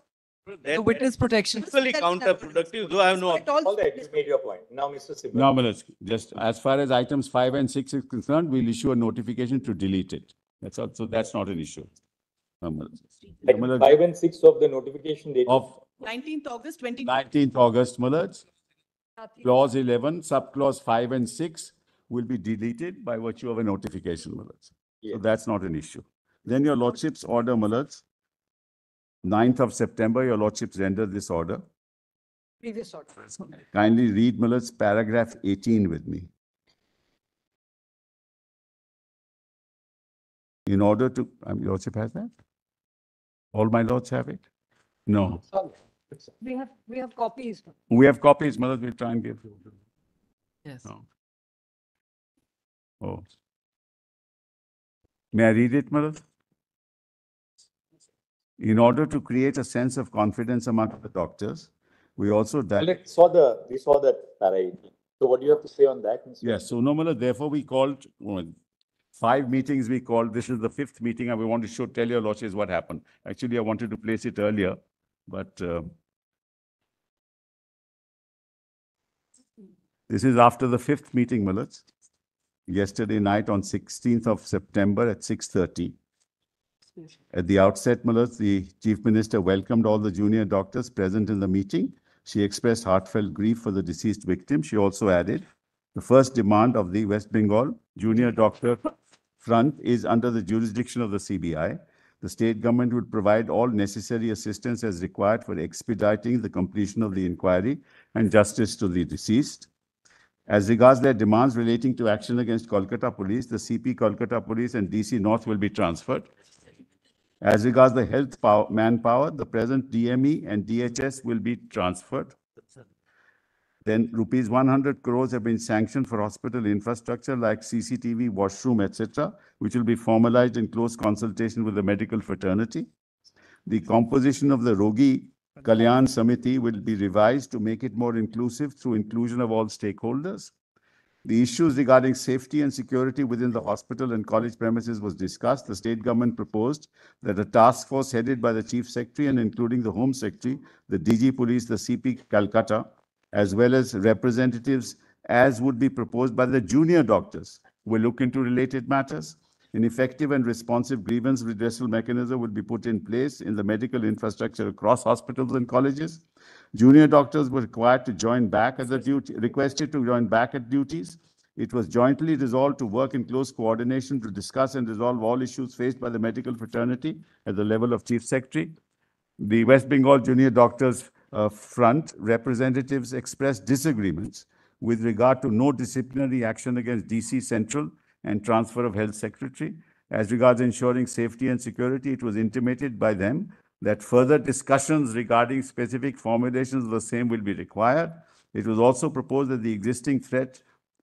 the witness protection. Equally counterproductive, though I have no. All right, you made your point. Now, Mr. Sibal. No, but just as far as items 5 and 6 is concerned, we'll issue a notification to delete it. That's all. So that's not an issue. Item 5 and 6 of the notification date. Of 19th August 20. 19th August, my lords. Clause 11, subclause 5 and 6 will be deleted by virtue of a notification, my lords. So Yes. that's not an issue. Then your lordship's order, my lords. 9th of September, your lordships render this order. Previous order. Kindly read, my lords, paragraph 18 with me. In order to, your lordship has that? All my lords have it? No. We have copies. We have copies, my lords, we'll try and give. Yes. No. Oh. May I read it, my lord? In order to create a sense of confidence among the doctors, we also We saw that para 18. So what do you have to say on that, Mr. yes, so no, my lord, therefore we called 5 meetings we called. This is the 5th meeting and we want to tell your lordships what happened. Actually, I wanted to place it earlier, but this is after the 5th meeting, my lords. Yesterday night on 16th of September at 6:30. At the outset, my lords, the Chief Minister welcomed all the junior doctors present in the meeting. She expressed heartfelt grief for the deceased victim. She also added, the first demand of the West Bengal Junior Doctor Front is under the jurisdiction of the CBI. The state government will provide all necessary assistance as required for expediting the completion of the inquiry and justice to the deceased. As regards their demands relating to action against Kolkata Police, the CP Kolkata Police and DC North will be transferred. As regards the health manpower, the present DME and DHS will be transferred. Then rupees 100 crores have been sanctioned for hospital infrastructure like CCTV, washroom, etc., which will be formalized in close consultation with the medical fraternity. The composition of the Rogi Kalyan Samiti will be revised to make it more inclusive through inclusion of all stakeholders. The issues regarding safety and security within the hospital and college premises was discussed. The state government proposed that a task force headed by the Chief Secretary and including the Home Secretary, the DG Police, the CP Calcutta, as well as representatives as would be proposed by the junior doctors, will look into related matters. An effective and responsive grievance redressal mechanism will be put in place in the medical infrastructure across hospitals and colleges. Junior doctors were required to join back at requested to join back at duties. It was jointly resolved to work in close coordination to discuss and resolve all issues faced by the medical fraternity at the level of Chief Secretary. The West Bengal Junior Doctors Front representatives expressed disagreements with regard to no disciplinary action against DC Central and transfer of Health Secretary. As regards ensuring safety and security, it was intimated by them that further discussions regarding specific formulations of the same will be required. It was also proposed that the existing threat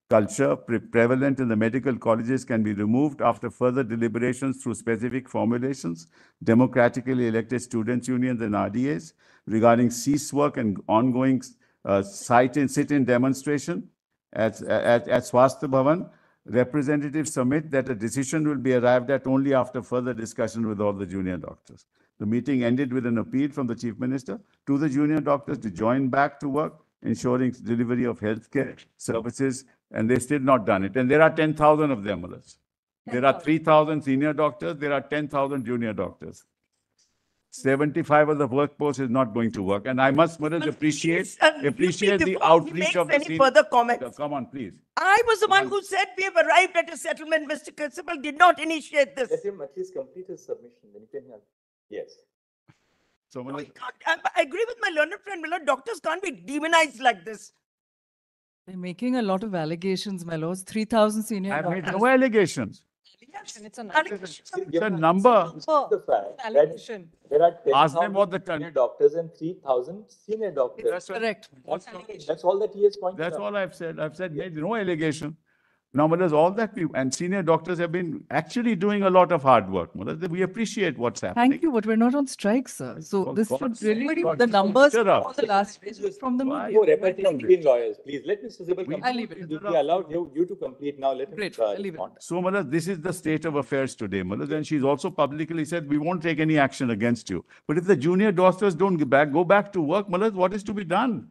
culture prevalent in the medical colleges can be removed after further deliberations through specific formulations, democratically elected students' unions and RDAs regarding cease work and ongoing sit-in demonstration at Swasthya Bhavan. Representatives submit that a decision will be arrived at only after further discussion with all the junior doctors. The meeting ended with an appeal from the Chief Minister to the junior doctors to join back to work, ensuring delivery of healthcare services, and they've still not done it. And there are 10,000 of them, Malas. There are 3,000 senior doctors, there are 10,000 junior doctors. 75 of the workforce is not going to work. And I must, Malas, appreciate the outreach of the any further comments. Come on, please. I was the one who said we have arrived at a settlement. Mr. Sibal did not initiate this. Let him at least complete his submission, then you can have. Yes. So, No, Manoj, I agree with my learned friend, Millard. Doctors can't be demonized like this. They're making a lot of allegations, my lords. 3,000 senior I've made doctors. no allegations. It's an Allegation. It's a number. The fact that allegation. there are Ask them what 10,000 the junior doctors and 3,000 senior doctors. That's right. Correct. That's all that he has pointed That's out. all I've said. I've said made no allegation. Now, Malas, all that we, and senior doctors have been actually doing a lot of hard work. Malas, we appreciate what's happening. Thank you, but we're not on strike, sir. So For this God's should really, sake, the numbers shut up. for the last days was from the Why? media. No reparting between lawyers, please. Let Mr. Sibal complete. I'll leave it. We allowed you to complete now. Let him Great, I'll leave it. respond. So, Malas, this is the state of affairs today, Malas, and she's also publicly said, we won't take any action against you. But if the junior doctors don't go back to work, Malas, what is to be done?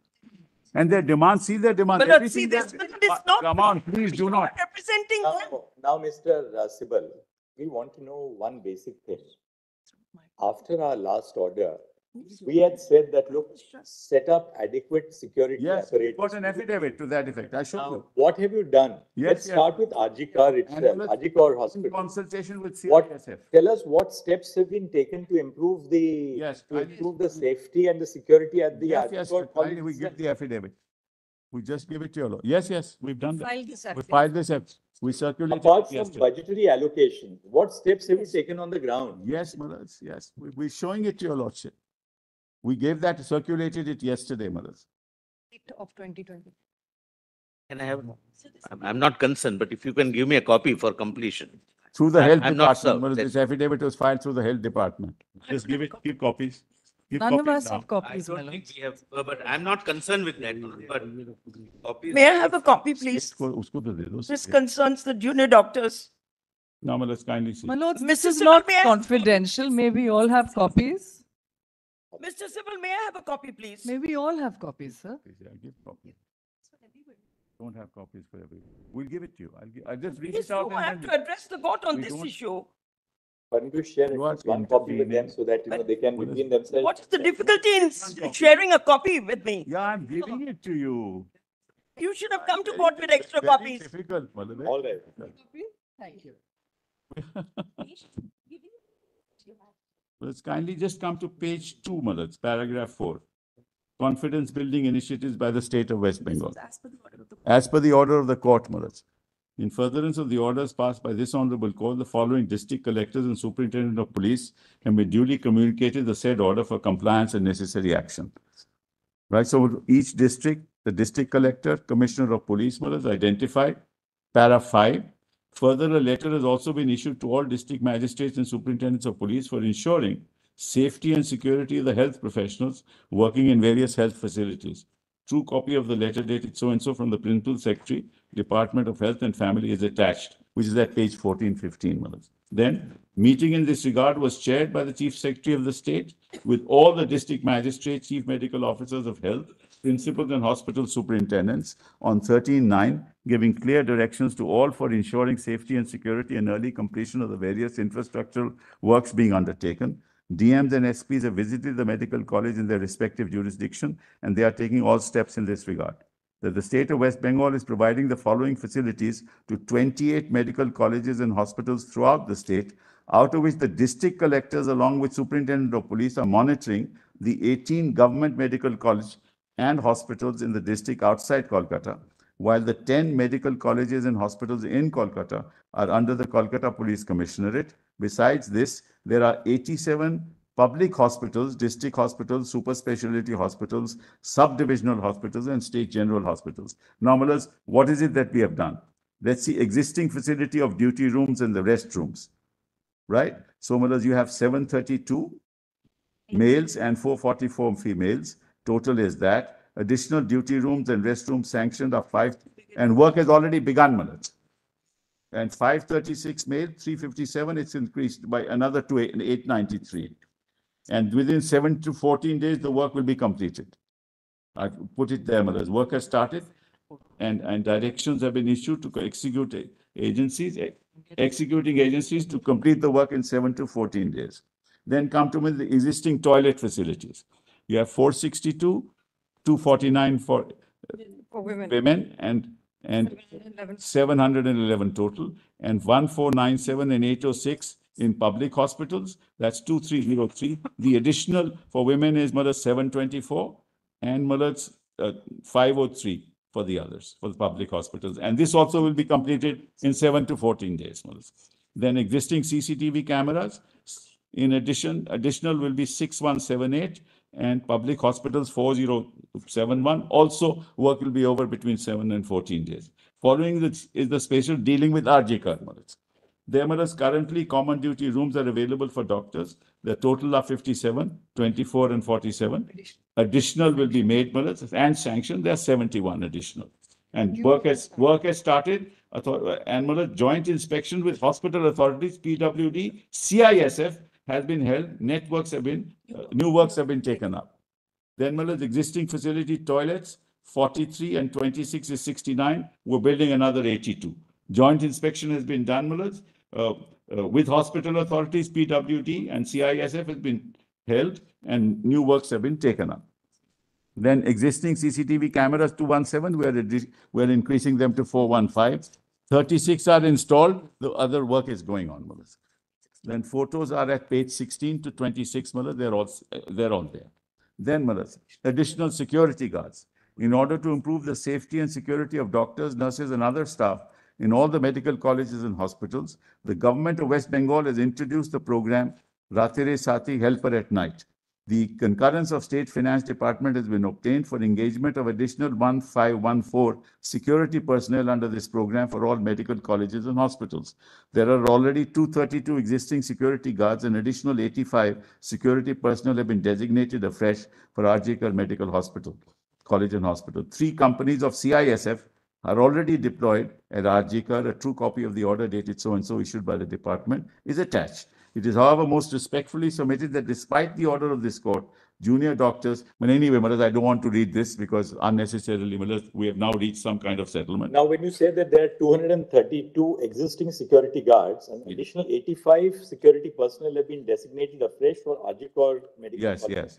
And their demands, see their demands. Millard, everything see this, that- Millard is not. Come on, please do not. Representing them. Now, Mr. Sibal, we want to know one basic thing. After our last order, we had said that, look, set up adequate security Yes, we apparatus. got an affidavit to that effect. I showed Now, you. what have you done? Yes, Let's yes. start with RG itself, And let's- RG In Hospital. consultation with What, CISF. tell us what steps have been taken to improve the, Yes, to I- improve the safety and the security at the Yes, RG yes, College finally we give itself? the affidavit. We just give it to you. Yes, yes, we've done that. Filed this We affidavit. filed this, we circulated Apart it from yesterday. budgetary allocation, what steps have you taken on the ground? Yes, Malas, yes, we're showing it to your lordship. We gave that, circulated it yesterday, Malas. Of 2020. Can I have, I'm not concerned, but if you can give me a copy for completion. Through the health I'm not department, served. Malas, this affidavit was filed through the health department. Just give it, keep copies. Keep None of copies us now. have copies, I my don't think lords. we have, but I'm not concerned with that, but copies. May I have a copy, please? Usko to de do. This concerns the junior doctors. Now, Malas, kindly see. My lords, this Mr. is Sibal, not may I- confidential. May we all have copies? Mr. Sibal, may I have a copy, please? May we all have copies, sir? Yeah, give copies. Don't have copies for everyone. We'll give it to you. I'll just read Yes, it out you have and to then. address the court on We this don't- issue. Why don't you share You are one copy with them intervening. so that, they can What is- between themselves. What is the difficulty in sharing a copy with me? Yeah, I'm giving it to you. You should have come to court with extra Very copies. difficult, Malas. All right. Thank you. Let's kindly just come to page 2, Malas, paragraph 4. Confidence building initiatives by the state of West Bengal. As per the order of the court, Malas. In furtherance of the orders passed by this honorable court, the following district collectors and superintendent of police have been duly communicated the said order for compliance and necessary action. Right, so each district, the district collector, commissioner of police, Malas, identified. Para 5. Further, a letter has also been issued to all district magistrates and superintendents of police for ensuring safety and security of the health professionals working in various health facilities. True copy of the letter dated so-and-so from the Principal Secretary, Department of Health and Family is attached, which is at page 1415. Malas. Then, meeting in this regard was chaired by the Chief Secretary of the state with all the district magistrates, chief medical officers of health, principals and hospital superintendents on 13/9, giving clear directions to all for ensuring safety and security and early completion of the various infrastructural works being undertaken. DMs and SPs have visited the medical college in their respective jurisdiction, and they are taking all steps in this regard. That the state of West Bengal is providing the following facilities to 28 medical colleges and hospitals throughout the state, out of which the district collectors, along with superintendent of police, are monitoring the 18 government medical college and hospitals in the district outside Kolkata, while the 10 medical colleges and hospitals in Kolkata are under the Kolkata Police Commissionerate. Besides this, there are 87 public hospitals, district hospitals, super specialty hospitals, sub-divisional hospitals, and state general hospitals. Now, Malas, what is it that we have done? Let's see, existing facility of duty rooms and the restrooms, right? So, Malas, you have 732 males and 444 females. Total is that. Additional duty rooms and restrooms sanctioned are 5, and work has already begun, Malas. And 536 male, 357, it's increased by another 893. And within 7 to 14 days, the work will be completed. I've put it there, Malas. Work has started, and directions have been issued to executing agencies to complete the work in 7 to 14 days. Then come to the existing toilet facilities. You have 462, 249 for women and 711 total, and 1497 and 806 In public hospitals, that's 2303. The additional for women is 724 and 503 for the others, for the public hospitals. And this also will be completed in 7 to 14 days. Then existing CCTV cameras, in addition, additional will be 6178 and public hospitals 4071. Also, work will be over between 7 and 14 days. Following this is the special dealing with RJ Karmalas. There are currently common duty rooms are available for doctors. The total are 57, 24 and 47. Additional will be made and sanctioned. There are 71 additional. And work has started. And joint inspection with hospital authorities, PWD, CISF has been held. New works have been taken up. Then existing facility toilets, 43 and 26 is 69. We're building another 82. Joint inspection has been done, with hospital authorities, PWD and CISF has been held and new works have been taken up. Then existing CCTV cameras 217, we're increasing them to 415. 36 are installed. The other work is going on, Then photos are at page 16 to 26, they're all there. Then, additional security guards. In order to improve the safety and security of doctors, nurses, and other staff in all the medical colleges and hospitals, the government of West Bengal has introduced the program Ratire Sati Helper at Night. The concurrence of State Finance Department has been obtained for engagement of additional 1514 security personnel under this program for all medical colleges and hospitals. There are already 232 existing security guards and additional 85 security personnel have been designated afresh for RJ Medical Hospital, College and Hospital. 3 companies of CISF are already deployed at RJ. A true copy of the order dated so-and-so issued by the department is attached. It is, however, most respectfully submitted that despite the order of this court, junior doctors, but anyway, I don't want to read this because unnecessarily, we have now reached some kind of settlement. Now, when you say that there are 232 existing security guards and additional 85 security personnel have been designated afresh for Ajikor Medical College. Yes.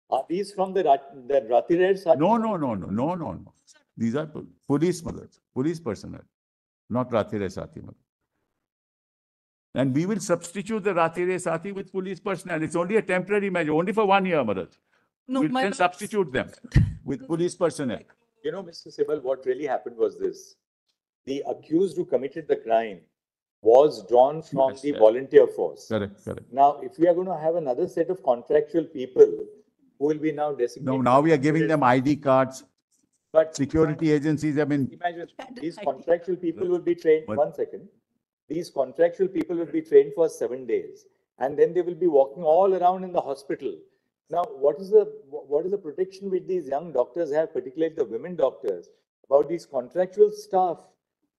Are these from the Ratires? No. These are police personnel, not Ratire Sati. And we will substitute the Ratire Sati with police personnel. It's only a temporary measure, only for 1 year, We'll then substitute them with police personnel. You know, Mr. Sibal, what really happened was this. The accused who committed the crime was drawn from the volunteer force. Correct. Now, if we are going to have another set of contractual people who will be now designated... No, now we are giving them ID cards. But security agencies have been... Imagine, these contractual people will be trained... One second. These contractual people will be trained for 7 days. And then they will be walking all around in the hospital. Now, what is the protection which these young doctors have, particularly the women doctors, about these contractual staff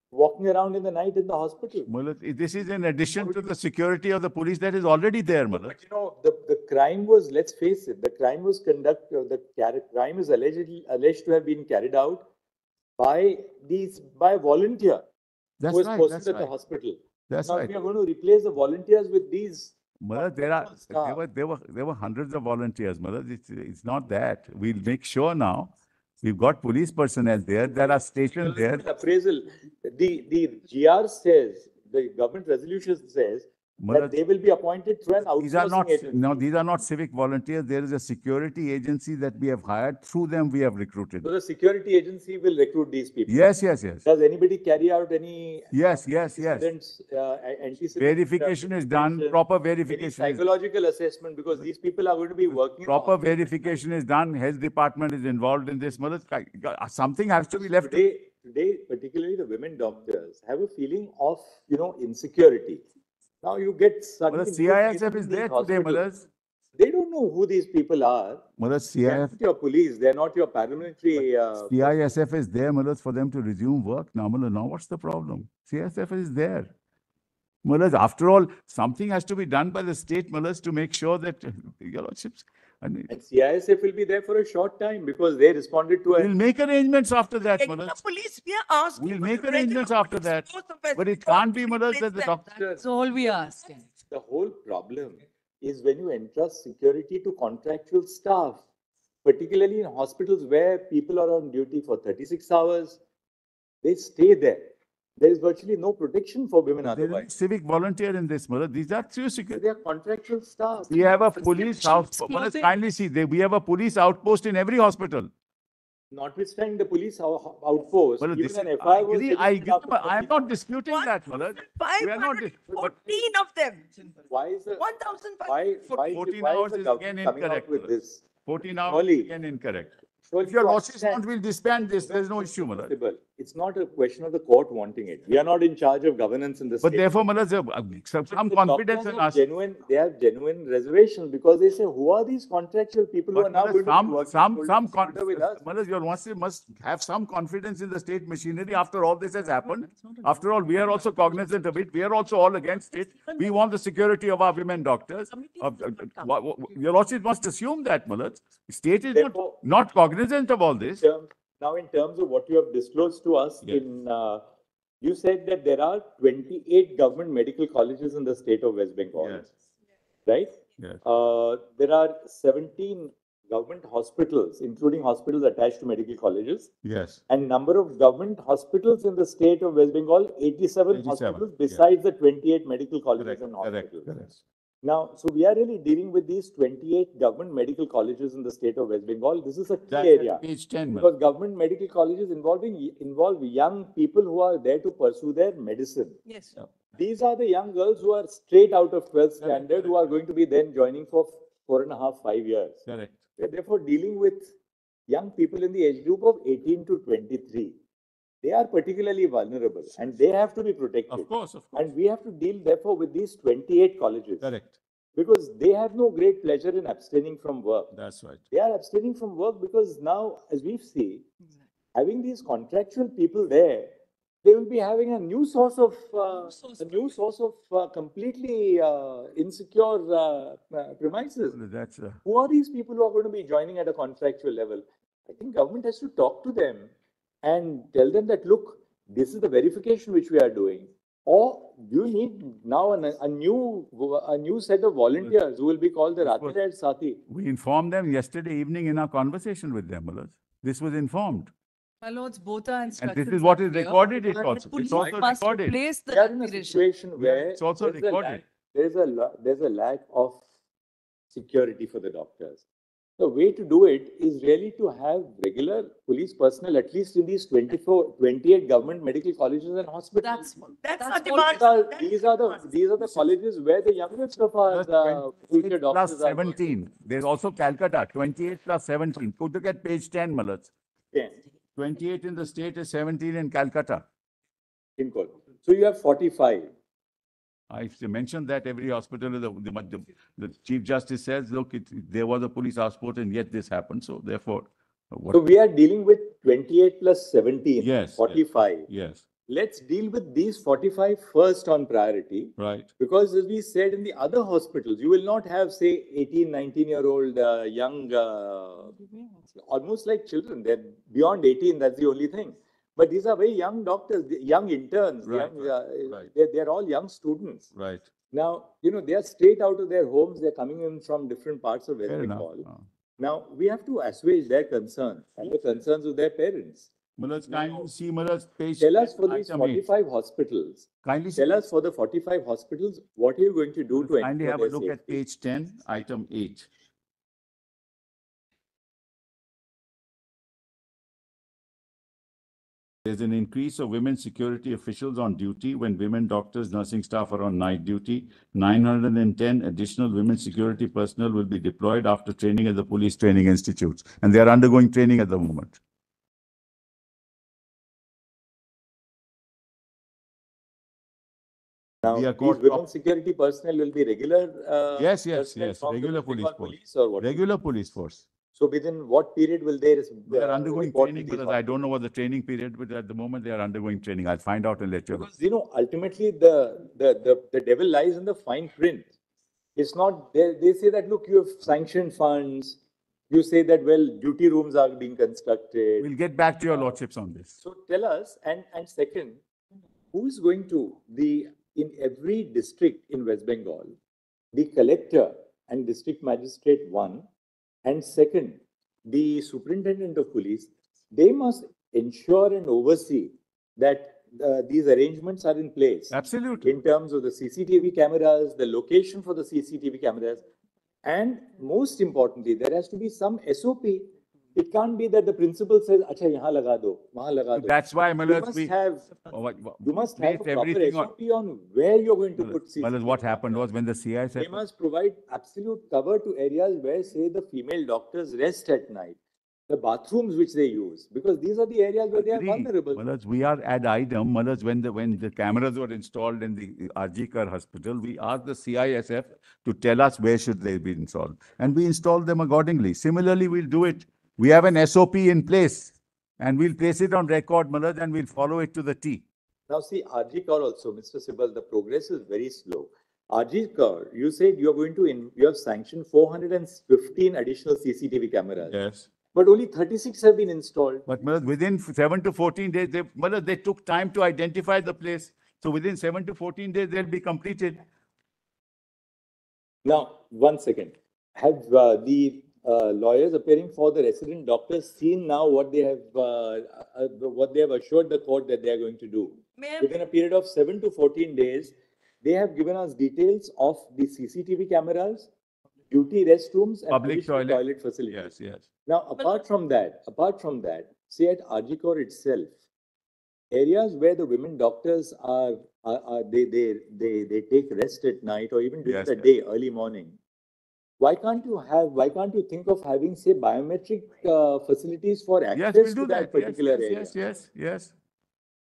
walking around in the night in the hospital? This is in addition to the security of the police that is already there, But you know, the crime was, let's face it, the crime was crime is alleged to have been carried out by a volunteer who was posted at the hospital. Now, if we are going to replace the volunteers with these... There were hundreds of volunteers, It's not that. We'll make sure now. We've got police personnel there. There are stations there. Appraisal. The GR says, the government resolution says, that they will be appointed through an outsourcing agency. No, these are not civic volunteers. There is a security agency that we have hired. Through them, we have recruited. So the security agency will recruit these people? Yes. Does anybody carry out any... Yes. Antecedent verification is done. Proper verification. Psychological assessment, because these people are going to be working... Proper verification is done. Health department is involved in this. Something has to be left. Today, particularly the women doctors, have a feeling of, insecurity. Now you get CISF is there today, They don't know who these people are. They're not your police. They're not your paramilitary. CISF is there, for them to resume work. Now, what's the problem? CISF is there. After all, something has to be done by the state, to make sure that your lordships. And CISF will be there for a short time because they responded to We'll make arrangements after that, Police, we are asking. We'll make arrangements after that. But it can't be, that the doctor... That's all we ask. The whole problem is when you entrust security to contractual staff, particularly in hospitals where people are on duty for 36 hours, they stay there. There is virtually no protection for women There is otherwise. civic volunteer in this, mother. These are true security. They are contractual staff. We have a police house. Mother, kindly see, we have a police outpost in every hospital. Notwithstanding the police outpost, Well, even this an is, FIR was I registered agree, after but I am 30 not disputing that, mother. We are not. But 14 of them. Why is the 1,514. 14 hours the is government again coming out incorrect. with mother. this? 14 hours Surely- is again incorrect. Surely If your to lordship understand- want, we'll disband this. There's no issue, mother. Possible. It's not a question of the court wanting it. We are not in charge of governance in the state. But therefore, mother, some The confidence doctors in have us. they have genuine reservations because they say, who are these contractual people who are But now mother, going to be working shoulder with us? mother, your lordship must have some confidence in the state machinery after all this has happened. After all, we are also cognizant of it. We are also all against it. We want the security of our women doctors. Your lordship must assume that, mother. State is Therefore- not cognizant of all this. Now, in terms of what you have disclosed to us Yes. you said that there are 28 government medical colleges in the state of West Bengal. Yes. Right? Yes. There are 17 government hospitals, including hospitals attached to medical colleges. Yes. And number of government hospitals in the state of West Bengal, 87 hospitals, yes. besides the 28 medical colleges Correct. and Correct. hospitals. Correct. Now, so we are really dealing with these 28 government medical colleges in the state of West Bengal. This is a key That's area. at page 10, Because government medical colleges involve young people who are there to pursue their medicine. Yes. These are the young girls who are straight out of 12th Correct, standard, who are going to be then joining for 4.5, 5 years. Correct. We are therefore dealing with young people in the age group of 18 to 23. They are particularly vulnerable and they have to be protected. Of course. And we have to deal therefore with these 28 colleges. Correct. Because they have no great pleasure in abstaining from work. That's right. They are abstaining from work because now, as we see, having these contractual people there, they will be having a new source of completely insecure premises. That's Who are these people who are going to be joining at a contractual level? I think government has to talk to them and tell them that, look, this is the verification which we are doing. Or you need now a new set of volunteers who will be called the Rathired Sathi. We informed them yesterday evening in our conversation with them, Malaz. This was informed. My lords, both are And instructions. this is what are is clear. recorded. It's The also, police it's also must recorded. replace the We are in a declaration. situation where It's also there's a recorded. there's a lack of security for the doctors. The way to do it is really to have regular police personnel, at least in these 28 government medical colleges and hospitals. That's That's our all- demand. These are the colleges where the youngest of our future 28 plus doctors are. 17. There's also Calcutta, 28 plus 17. Could look at page 10, Malaz. 10 28 in the state is 17 in Calcutta. in code. So you have 45. I mentioned that every hospital, the Chief Justice says, look, there was a police outpost and yet this happened. So therefore, So we are dealing with 28 plus 17, Yes, 45. yes, Let's deal with these 45 first on priority. right. Because as we said in the other hospitals, you will not have, say, 18, 19-year-old young, almost like children. They're beyond 18, that's the only thing. But these are very young doctors, young interns, Right, young, right. they're all young students. Right. Now, they are straight out of their homes, they're coming in from different parts of West Fair enough. Bengal. Now, we have to assuage their concerns and the concerns of their parents. Malaz, kindly see Malaz, page. Tell us for these item 8. 45 hospitals. Kindly see. Tell us for the 45 hospitals, what are you going to do to Kindly ensure have a their look at safety? page 10, item 8. There's an increase of women security officials on duty when women doctors, nursing staff are on night duty. 910 additional women security personnel will be deployed after training at the police training institutes, and they are undergoing training at the moment. Now, We are these called women security personnel will be regular Yes, personnel from the regular West Bengal police force. or what? Regular police force. So within what period will they They are undergoing report to training, these because I don't know what the training period, but at the moment they are undergoing training. I'll find out and let you know. Because, ultimately the devil lies in the fine print. It's not, they say that, look, you have sanctioned funds. You say that, well, duty rooms are being constructed. We'll get back to your lordships on this. So tell us, and second, who is going to in every district in West Bengal, the collector and district magistrate one, and second, the superintendent of police, they must ensure and oversee that these arrangements are in place. Absolutely. In terms of the CCTV cameras, the location for the CCTV cameras, and most importantly, there has to be some SOP. It can't be that the principal says, "Acha, yahan laga do, wahan laga do." That's why, You Malaz, must we have, you must have a based proper everything on. SOP on where you're going to put CCTV. Malaz, what happened was when the CI They said, must provide absolute cover to areas where, say, the female doctors rest at night, the bathrooms which they use, because these are the areas where they are agree. vulnerable. Malaz, we are ad idem. Malaz, when the cameras were installed in the RG Kar hospital, we asked the CISF to tell us where should they be installed, and we installed them accordingly. Similarly, we'll do it. We have an SOP in place, and we'll place it on record, Malaz, and we'll follow it to the T. Now, see, RG Kaur also, Mr. Sibal, the progress is very slow. RG Kaur, you said you are going to, you have sanctioned 415 additional CCTV cameras. Yes. But only 36 have been installed. But Malaz, within 7 to 14 days, Malaz, they took time to identify the place. So within 7 to 14 days, they'll be completed. Now, 1 second. Have the lawyers appearing for the resident doctors seen now what they have assured the court that they are going to do? Within a period of 7 to 14 days, they have given us details of the CCTV cameras, duty restrooms, and Public toilet facilities. Yes, yes. Now, apart from that, say at RG Kaur itself, areas where the women doctors they take rest at night or even during Yes, the yes. day, early morning. Why can't you think of having, say, biometric facilities for access Yes, we'll to do that that. particular area? Yes.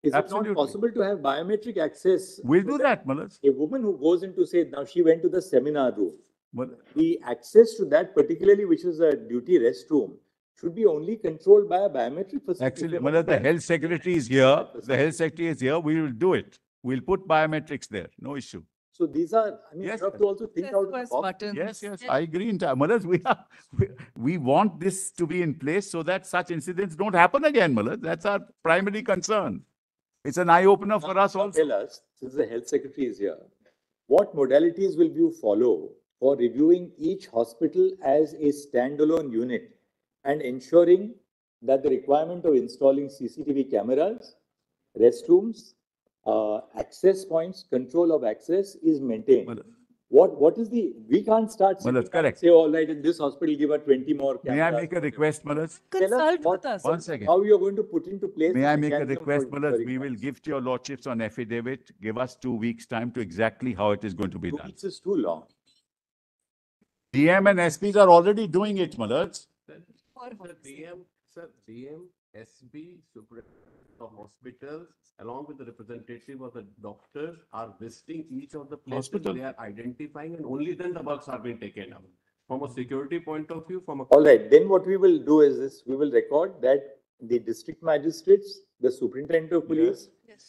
Is Absolutely. it not possible to have biometric access? We'll so do that, Malaz. A woman who goes into, say, now she went to the seminar room. But The access to that particularly, which is a duty restroom, should be only controlled by a biometric facility. actually, Malaz, the health secretary is here. The health secretary is here. We will do it. We'll put biometrics there. No issue. So these are, Yes, you have to also think out of the Press box. buttons. Yes. I agree. Malaz, we want this to be in place so that such incidents don't happen again, Malaz. That's our primary concern. It's an eye-opener for us Now also. tell us, since the health secretary is here, what modalities will you follow for reviewing each hospital as a standalone unit and ensuring that the requirement of installing CCTV cameras, restrooms, access points, control of access is maintained? Malaz. What is we can't start Malaz, sitting down and correct. say, all right, in this hospital, give her 20 more cameras. May I make a request, Malaz? Tell us Consult what- with us. One second. how you're going to put into place. May the I make a mechanism request, for Malaz? We ensuring will that? give to your lordships on affidavit. Give us 2 weeks' time to exactly how it is going to be 2 done. weeks is too long. DM and SPs are already doing it, Malaz. DM, SB, the hospitals, along with the representative of the doctors, are visiting each of the places. Hospital. They are identifying, and only then the bugs are being taken out. From a security point of view, from a. All right, then what we will do is this, we will record that the district magistrates, the superintendent of police,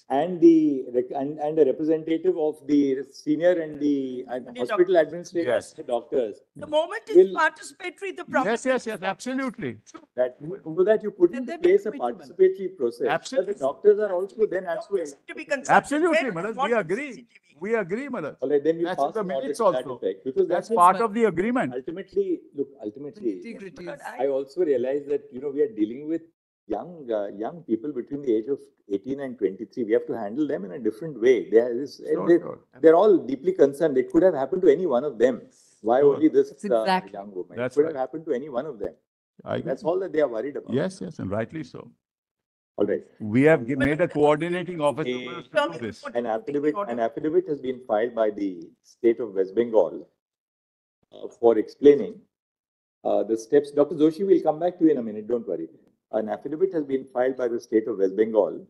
and and a representative of the senior and the hospital administrators, Yes. the doctors, The moment it's Will- participatory, the problem. Yes, absolutely. that so that you put Then into they place a become equal. participatory process. Absolutely. That the doctors are also then has to. To be consulted. Absolutely, Where Malaz. what We is agree. CCTV? We agree, Malaz. All right, then we That's pass in the an order minutes to that also. effect, because That's that's part of the agreement. ultimately, look, ultimately, Integrity is. I also realize that, we are dealing with young people between the age of 18 and 23. We have to handle them in a different way. Sure. They're all deeply concerned. It could have happened to any one of them. Why Sure. only this That's exactly. young woman? That's It could right. have happened to any one of them. I agree. That's all that they are worried about. Yes, and rightly so. All right. We have made a coordinating officer for us to do this. An affidavit has been filed by the state of West Bengal for explaining the steps. Dr. Joshi will come back to you in a minute. Don't worry. An affidavit has been filed by the state of West Bengal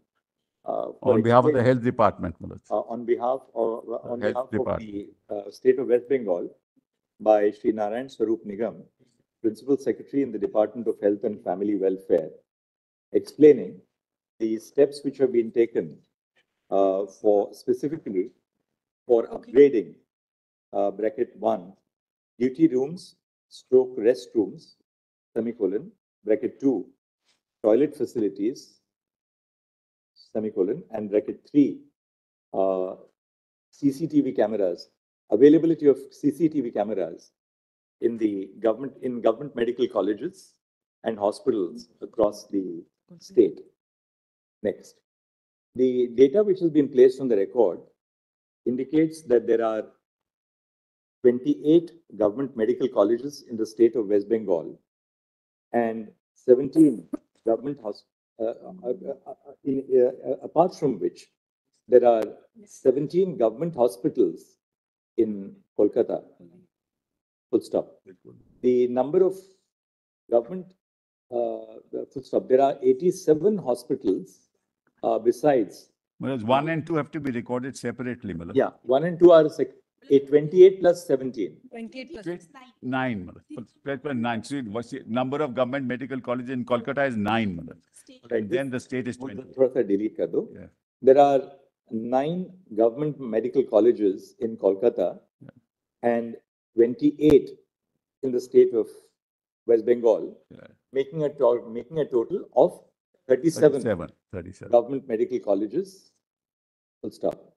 for On behalf of the explaining- health department, Malaz. on behalf of Health the state of West Bengal by Sri Narayan Swarup Nigam, Principal Secretary in the Department of Health and Family Welfare, explaining the steps which have been taken specifically for upgrading bracket 1 duty rooms stroke restrooms semicolon bracket 2 toilet facilities semicolon and bracket 3 CCTV cameras, availability of CCTV cameras in government medical colleges and hospitals across the state. Next. The data which has been placed on the record indicates that there are 28 government medical colleges in the state of West Bengal and 17 government hospitals, apart from which there are 17 government hospitals in Kolkata. Full stop. The number of government, full stop. There are 87 hospitals besides. Whereas 1 and 2 have to be recorded separately, Malad. Yeah, 1 and 2 are 28 plus 17. 28 plus 9, Malad. Plus 9. So what's the number of government medical colleges in Kolkata is 9, Malad. And then the state is 20. Delete kar do. Yeah. There are 9 government medical colleges in Kolkata and 28 in the state of West Bengal, making a total of 37 government medical colleges. Full stop.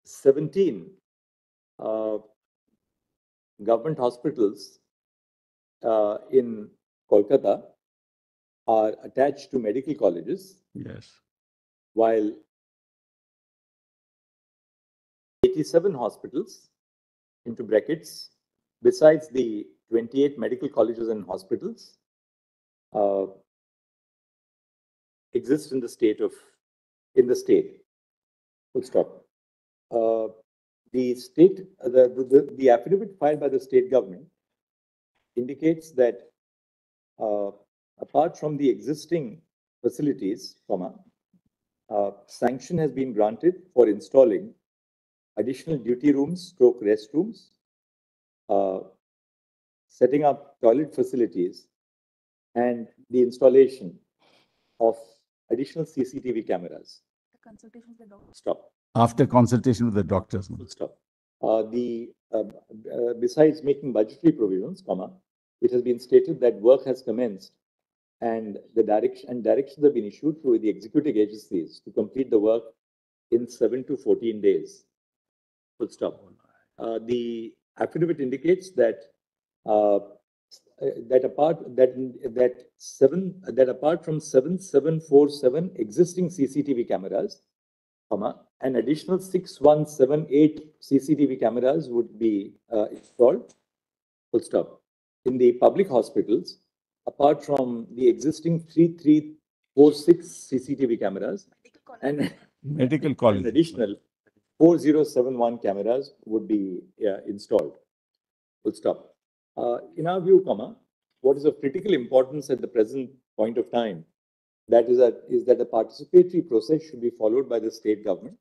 17 government hospitals in Kolkata are attached to medical colleges. Yes. While 87 hospitals, into brackets, besides the 28 medical colleges and hospitals, exist in the state. Full stop. The affidavit filed by the state government indicates that apart from the existing facilities, sanction has been granted for installing additional duty rooms, restrooms, setting up toilet facilities, and the installation of additional CCTV cameras. Stop. After consultation with the doctors. Stop. Besides making budgetary provisions, it has been stated that work has commenced and directions have been issued to the executive agencies to complete the work in 7 to 14 days. Full stop. The affidavit indicates that apart from 7747 existing CCTV cameras, an additional 6178 CCTV cameras would be installed. Full stop. In the public hospitals, apart from the existing 3346 CCTV cameras and medical college, an additional 4071 cameras would be installed. Full stop. In our view, what is of critical importance at the present point of time, is that a participatory process should be followed by the state government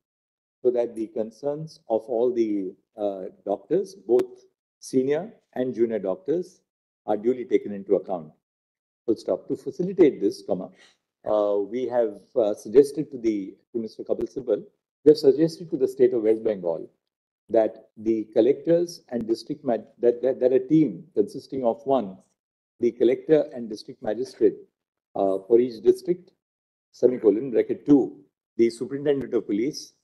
so that the concerns of all the doctors, both senior and junior doctors, are duly taken into account. Full stop. To facilitate this, we have suggested to Mr. Kapil Sibal, we have suggested to the state of West Bengal that the collectors and that a team consisting of 1, the collector and district magistrate for each district, bracket 2, the superintendent of police,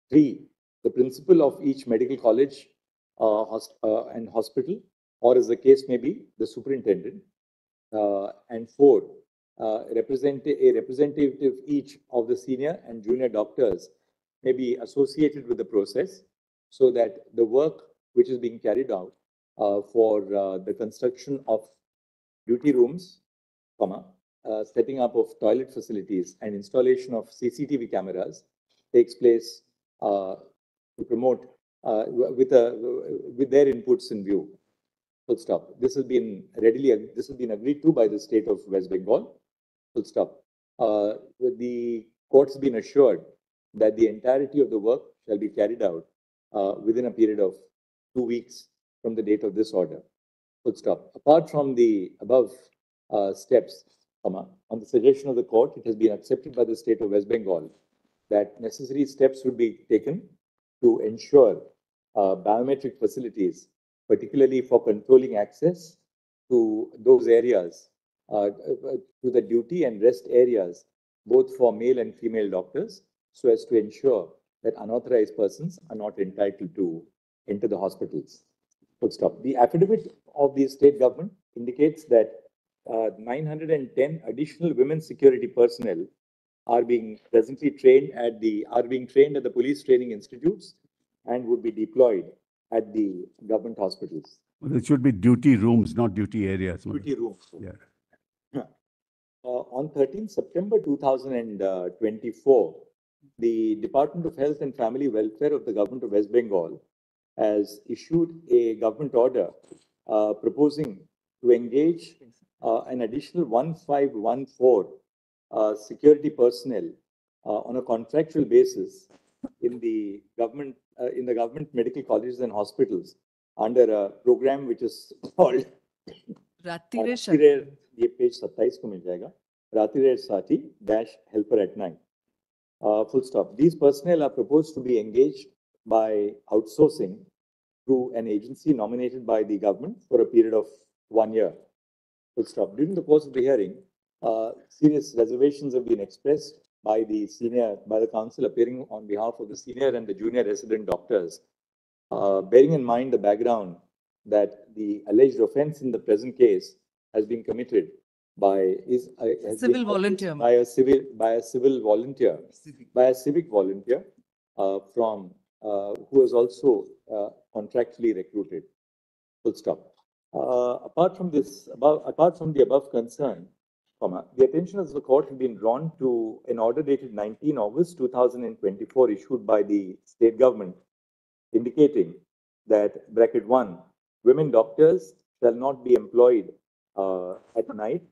3, the principal of each medical college and hospital, or as the case may be, the superintendent, and 4, a representative each of the senior and junior doctors may be associated with the process so that the work which is being carried out for the construction of duty rooms, setting up of toilet facilities and installation of CCTV cameras takes place to promote with their inputs in view. Full stop. This has been agreed to by the state of West Bengal. Full stop. The court has been assured that the entirety of the work shall be carried out within a period of 2 weeks from the date of this order. Full stop. Apart from the above steps, on the suggestion of the court, it has been accepted by the state of West Bengal that necessary steps would be taken to ensure biometric facilities, particularly for controlling access to those areas, to the duty and rest areas, both for male and female doctors, so as to ensure that unauthorized persons are not entitled to enter the hospitals. Full stop. The affidavit of the state government indicates that 910 additional women security personnel are being trained at the police training institutes and would be deployed at the government hospitals. Well, it should be duty rooms, not duty areas. Duty rooms. Yeah. On 13th September 2024, the Department of Health and Family Welfare of the Government of West Bengal has issued a government order proposing to engage an additional 1514 security personnel on a contractual basis in the government medical colleges and hospitals under a program which is called ये page 27 को मिल जाएगा रातिरेर साथी dash helper at night. Full stop. These personnel are proposed to be engaged by outsourcing through an agency nominated by the government for a period of 1 year. Full stop. During the course of the hearing, serious reservations have been expressed by the council appearing on behalf of the senior and the junior resident doctors, bearing in mind the background that the alleged offence in the present case has been committed by a civic volunteer from who was also contractually recruited. Full stop. Apart from the above concern, the attention of the court has been drawn to an order dated 19 August 2024 issued by the state government, indicating that bracket 1, women doctors shall not be employed at night,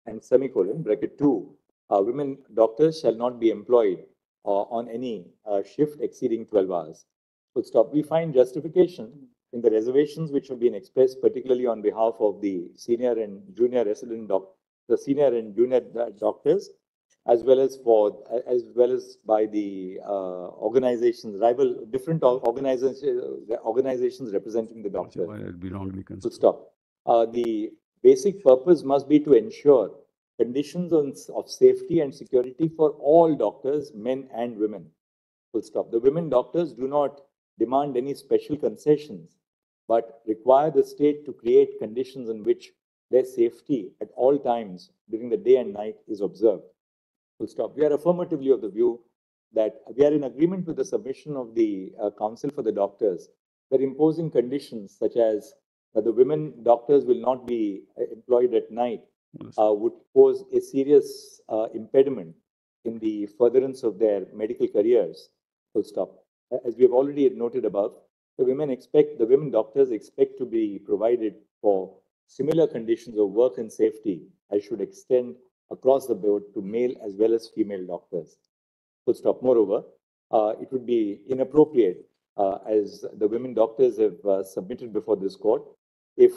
and semicolon, bracket 2, women doctors shall not be employed on any shift exceeding 12 hours. Full stop. We find justification in the reservations which have been expressed, particularly on behalf of the senior and junior doctors, as well as by the organizations, different organizations representing the doctors. Full stop. The basic purpose must be to ensure conditions of safety and security for all doctors, men and women. Full stop. The women doctors do not demand any special concessions, but require the state to create conditions in which their safety at all times during the day and night is observed. Full stop. We are affirmatively of the view that we are in agreement with the submission of the Council for the Doctors that imposing conditions such as the women doctors will not be employed at night would pose a serious impediment in the furtherance of their medical careers. Full stop. As we have already noted above, the women doctors expect to be provided for similar conditions of work and safety as should extend across the board to male as well as female doctors. Full stop. Moreover, it would be inappropriate, as the women doctors have submitted before this court, if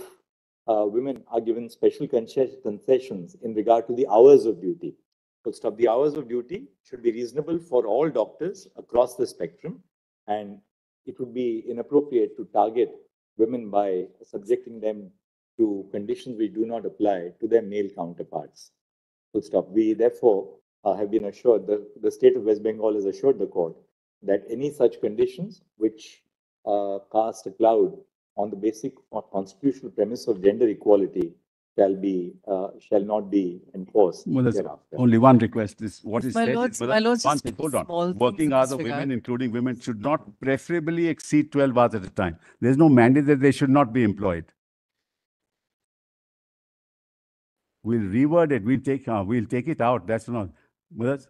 women are given special concessions in regard to the hours of duty. Full stop. The hours of duty should be reasonable for all doctors across the spectrum, and it would be inappropriate to target women by subjecting them to conditions which do not apply to their male counterparts. Full stop. We therefore have been assured, the state of West Bengal has assured the court that any such conditions which cast a cloud on the basic constitutional premise of gender equality shall not be enforced. Well, there's only one request. What is My said lords, is, my lords, one just thing, hold on. small things Working in hours this of women, regard. including women, should not preferably exceed 12 hours at a time. There's no mandate that they should not be employed. We'll reword it. We'll take it out. That's not. Mulad,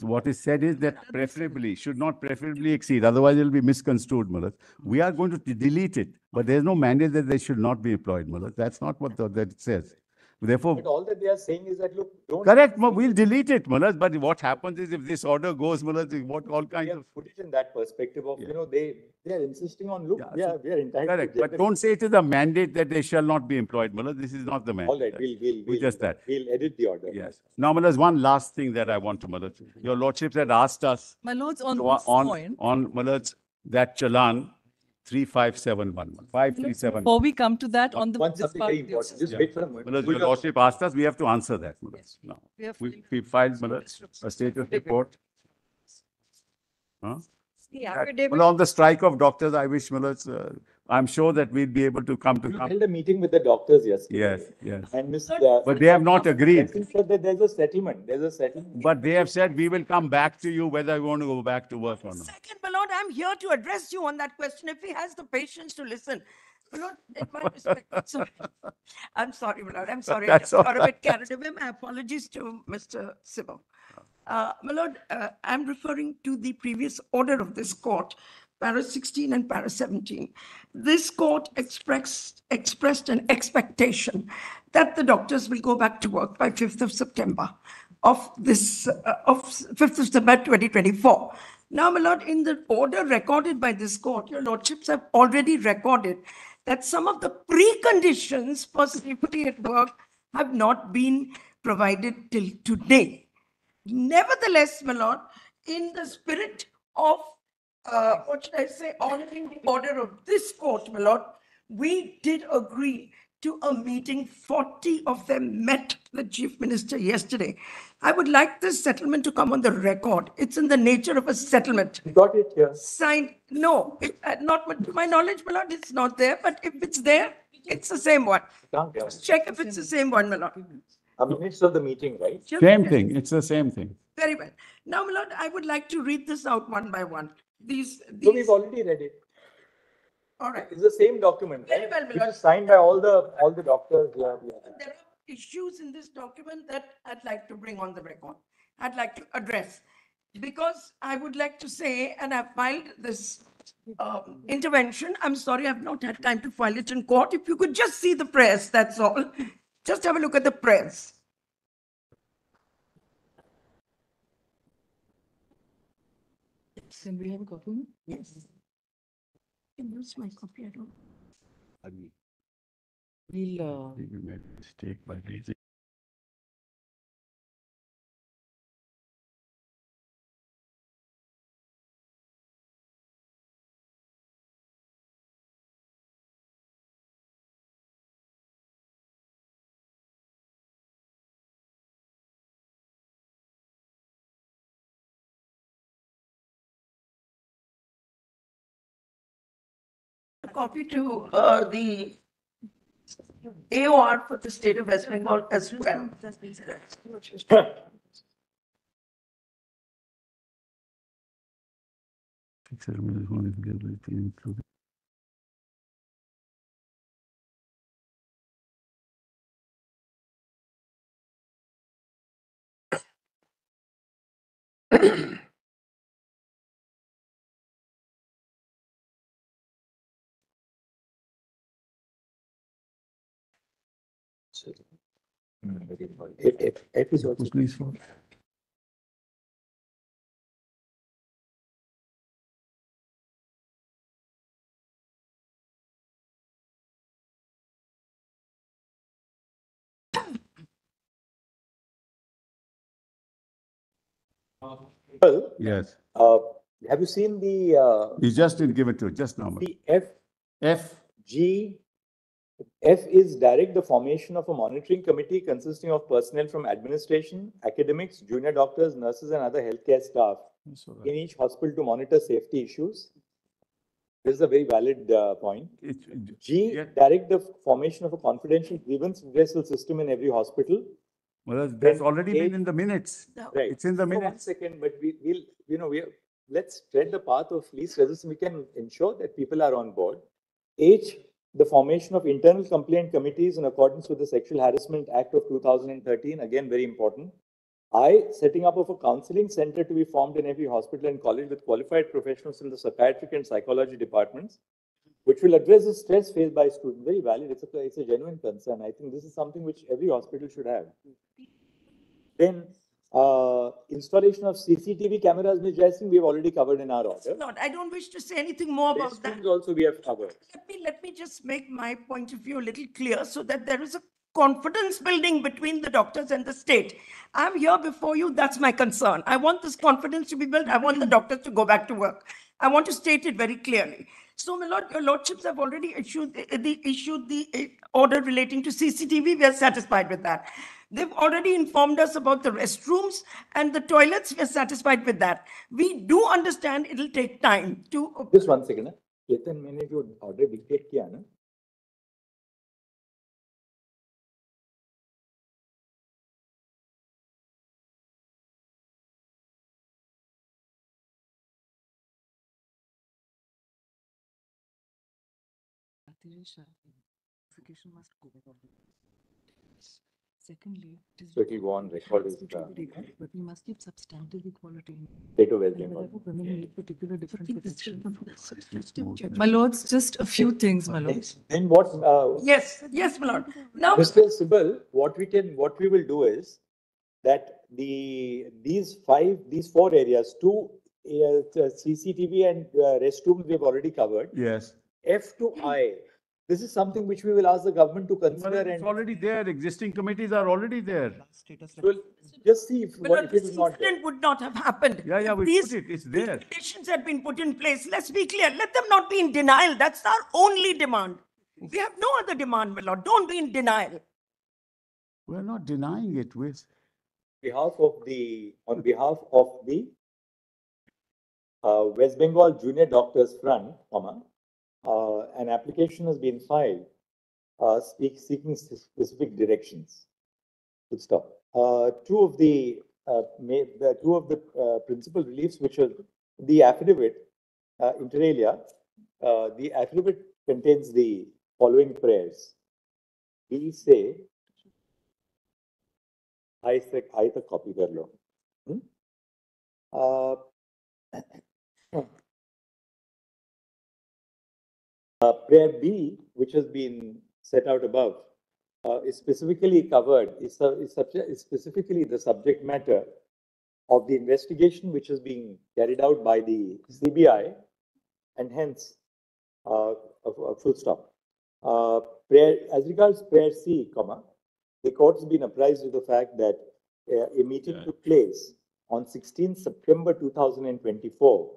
what is said is that preferably, should not preferably exceed, otherwise it will be misconstrued, Mulad. We are going to delete it, but there's no mandate that they should not be employed, Mulad. That's not what that it says. Therefore, but all that they are saying is that, look, don't... Correct, we'll delete it, Mulad, but what happens is if this order goes, Mulad, what all kinds of... Put it in that perspective of, they are insisting on, look, we are entitled Correct, to but don't say it is a mandate that they shall not be employed, Mulad. This is not the mandate. All right, we'll edit the order. Yes. Now, Mulad, one last thing that I want to, Mulad. Your lordships had asked us... My lords, on this point... On, Mulad, that challan 3571, 5371. Before we come to that, on the... Something very important. Just wait for a moment. Mulad, your lordship asked us, we have to answer that. Yes. Now, We filed, Mulad, a status report. Huh? The affidavit. Well, on the strike of doctors, I wish, Mulad, I'm sure that we'll be able to come to. We held a meeting with the doctors yesterday. Yes, yes. And Ms. But they have not agreed. Jensen said that there's a settlement. There's a settlement. But they have said, we will come back to you whether you want to go back to work or not. Second, my lord, I'm here to address you on that question if he has the patience to listen. My lord, in my respect, sorry. I'm sorry, my lord, I'm sorry. I That's just got a all bit carried away. My apologies to Mr. Sibo. My lord, I'm referring to the previous order of this court, para 16 and para 17. This court expressed an expectation that the doctors will go back to work by 5th of September of 5th of September 2024. Now, my lord, in the order recorded by this court, your lordships have already recorded that some of the preconditions for safety at work have not been provided till today. Nevertheless, my lord, in the spirit of, what should I say, honoring the order of this court, my lord, we did agree to a meeting. 40 of them met the chief minister yesterday. I would like this settlement to come on the record. It's in the nature of a settlement. You got it here. Signed, no, not to my knowledge, my lord, it's not there, but if it's there, it's the same one. Just check if it's the same one, my lord. Minutes of the meeting, right? Same thing. It's the same thing. Very well. Now, my lord, I would like to read this out one by one. So we've already read it. All right. It's the same document, Very right? well, my Which lord. is signed by all the doctors. Yeah. There are issues in this document that I'd like to bring on the record. I'd like to address, because I would like to say, and I've filed this intervention. I'm sorry, I've not had time to file it in court. If you could just see the press, that's all. Just have a look at the press. Can we have a copy? Yes. Where's my copy? I don't. We'll, You made a mistake by raising. Copy to the AOR for the state of West Bengal as well. F is also. Well, Yes. have you seen the You just didn't give it to it, just normal. the F F. G? F is direct the formation of a monitoring committee consisting of personnel from administration, academics, junior doctors, nurses, and other healthcare staff in each hospital to monitor safety issues. This is a very valid point. G, direct the formation of a confidential grievance redressal system in every hospital. Well, that's already been in the minutes. Right. It's in the So minutes. 1 second, but let's tread the path of least resistance. We can ensure that people are on board. H, the formation of internal complaint committees in accordance with the Sexual Harassment Act of 2013, again, very important. I, setting up of a counseling center to be formed in every hospital and college with qualified professionals in the psychiatric and psychology departments, which will address the stress faced by students. Very valid. It's a genuine concern. I think this is something which every hospital should have. Then, installation of CCTV cameras, Ms. Jaising, we have already covered in our order. No, I don't wish to say anything more about that. Also, we have covered. Let me just make my point of view a little clear so that there is a confidence building between the doctors and the state. I'm here before you. That's my concern. I want this confidence to be built. I want the doctors to go back to work. I want to state it very clearly. So, my lord, your lordships have already issued the order relating to CCTV. We are satisfied with that. They've already informed us about the restrooms and the toilets. We are satisfied with that. We do understand it'll take time to. Just 1 second. चेतन, मैंने जो order dictate किया ना, must go. Secondly, so it will go on record as but we must keep substantive equality. state of West Bengal. Women need particular different protection. My lords, just a few things, my lords. Then what? Yes, yes, my lord. Now, Mr. Sibal, what we will do is that these four areas, two CCTV and restrooms we have already covered. Yes. F to I, this is something which we will ask the government to consider. It's already there. Existing committees are already there. We'll just see if, my lord, if it is this not there. incident would not have happened. Yeah, yeah, we These put it. It's there. conditions had been put in place. Let's be clear. Let them not be in denial. That's our only demand. We have no other demand, my lord. Don't be in denial. We're not denying it. We're On behalf of the West Bengal Junior Doctors Front, an application has been filed seeking specific directions. Good stop. Two of the principal reliefs, which are the affidavit, inter alia, the affidavit contains the following prayers. We say, I the copy कर लो. Prayer B, which has been set out above, is specifically covered, is specifically the subject matter of the investigation which is being carried out by the CBI, and hence a full stop. As regards prayer C, the court has been apprised of the fact that a meeting took place on 16th September 2024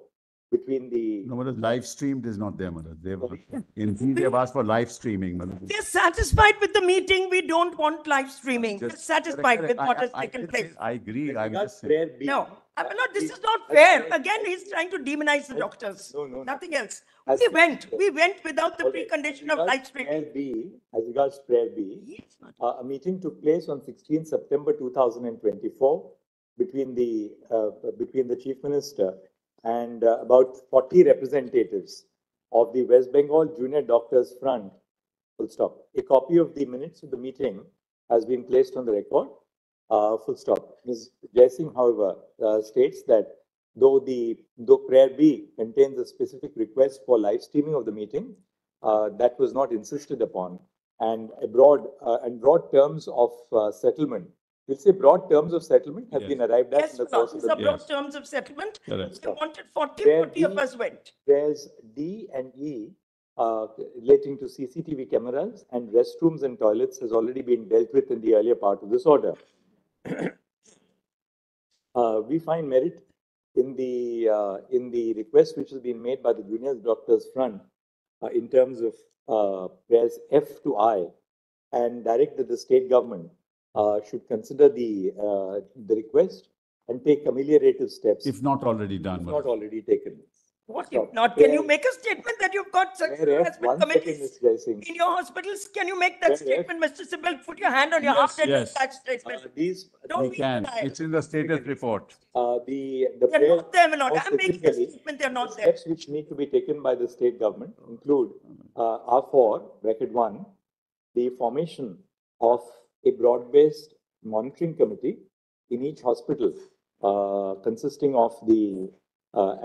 between the... No, Madam, live streamed is not there, Madam. They've asked for live streaming, Madam. We're satisfied with the meeting. We don't want live streaming. We're satisfied with what has taken place. I agree. I'm just saying. Prayer B, No, this is not fair. Again, he's trying to demonize the doctors. No. Nothing else. We went without the precondition of live streaming. As regards prayer B, a meeting took place on 16th September 2024 between the Chief Minister and about 40 representatives of the West Bengal Junior Doctors Front. Full stop. A copy of the minutes of the meeting has been placed on the record. Full stop. Ms. Jaising, however, states that though prayer B contains a specific request for live streaming of the meeting, that was not insisted upon, and broad terms of settlement. We'll say broad terms of settlement have been arrived at in the course of the meeting. Broad terms of settlement. Correct. They wanted 40 of us went. Prayers D and E relating to CCTV cameras and restrooms and toilets has already been dealt with in the earlier part of this order. We find merit in the request which has been made by the Junior Doctors Front in terms of prayers F to I, and direct that the state government should consider the request and take ameliorative steps. If not already done. If not already taken. What if not? Can you make a statement that you've got such harassment committees in your hospitals? Can you make that statement, Mr. Sibal? Put your hand on your heart and make that statement. We can. It's in the status report. They're not there, my lord. I'm making a statement, they're not there. Steps which need to be taken by the state government include R4, bracket 1, the formation of a broad-based monitoring committee in each hospital consisting of the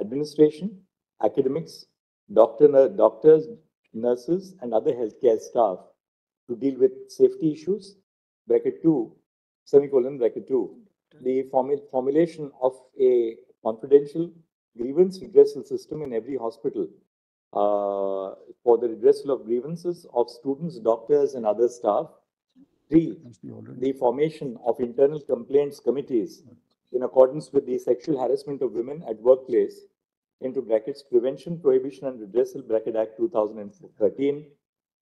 administration, academics, doctors, nurses, and other healthcare staff to deal with safety issues, bracket 2, semicolon, bracket 2, the formulation of a confidential grievance redressal system in every hospital for the redressal of grievances of students, doctors, and other staff. 3, the formation of internal complaints committees in accordance with the Sexual Harassment of Women at Workplace, into brackets, Prevention, Prohibition and Redressal, bracket Act 2013,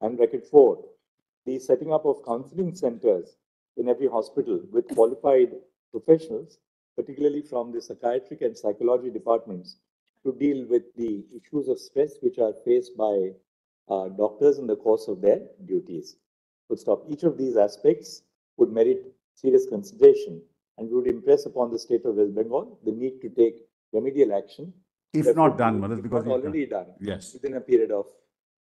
and bracket 4, the setting up of counseling centers in every hospital with qualified professionals, particularly from the psychiatric and psychology departments, to deal with the issues of stress which are faced by doctors in the course of their duties. Full stop. Each of these aspects would merit serious consideration and would impress upon the state of West Bengal the need to take remedial action. If not done, Manoj, because not already done. Yes. Within a period of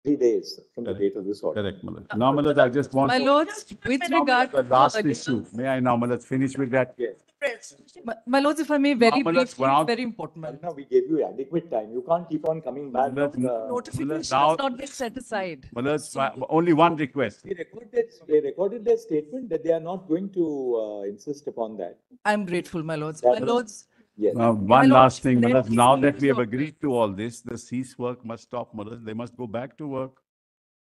3 days from Correct. the date of this order. Correct, Manoj. Now, Manoj, I just want My to, lords, with regard the to last earlier- issue. May I now, Manoj, finish with that? Yes. My lords, if I may, very Now, briefly, now- it's very important. my lords. Now we gave you adequate time. You can't keep on coming back. Notification now- has not been set aside. Manoj, only one request. They recorded their statement that they are not going to insist upon that. I'm grateful, my lords. That My is- lords, Yes. One my lord, last thing, let Manoj, me now see that this we have doctor. agreed to all this, the cease work must stop, Manoj. They must go back to work.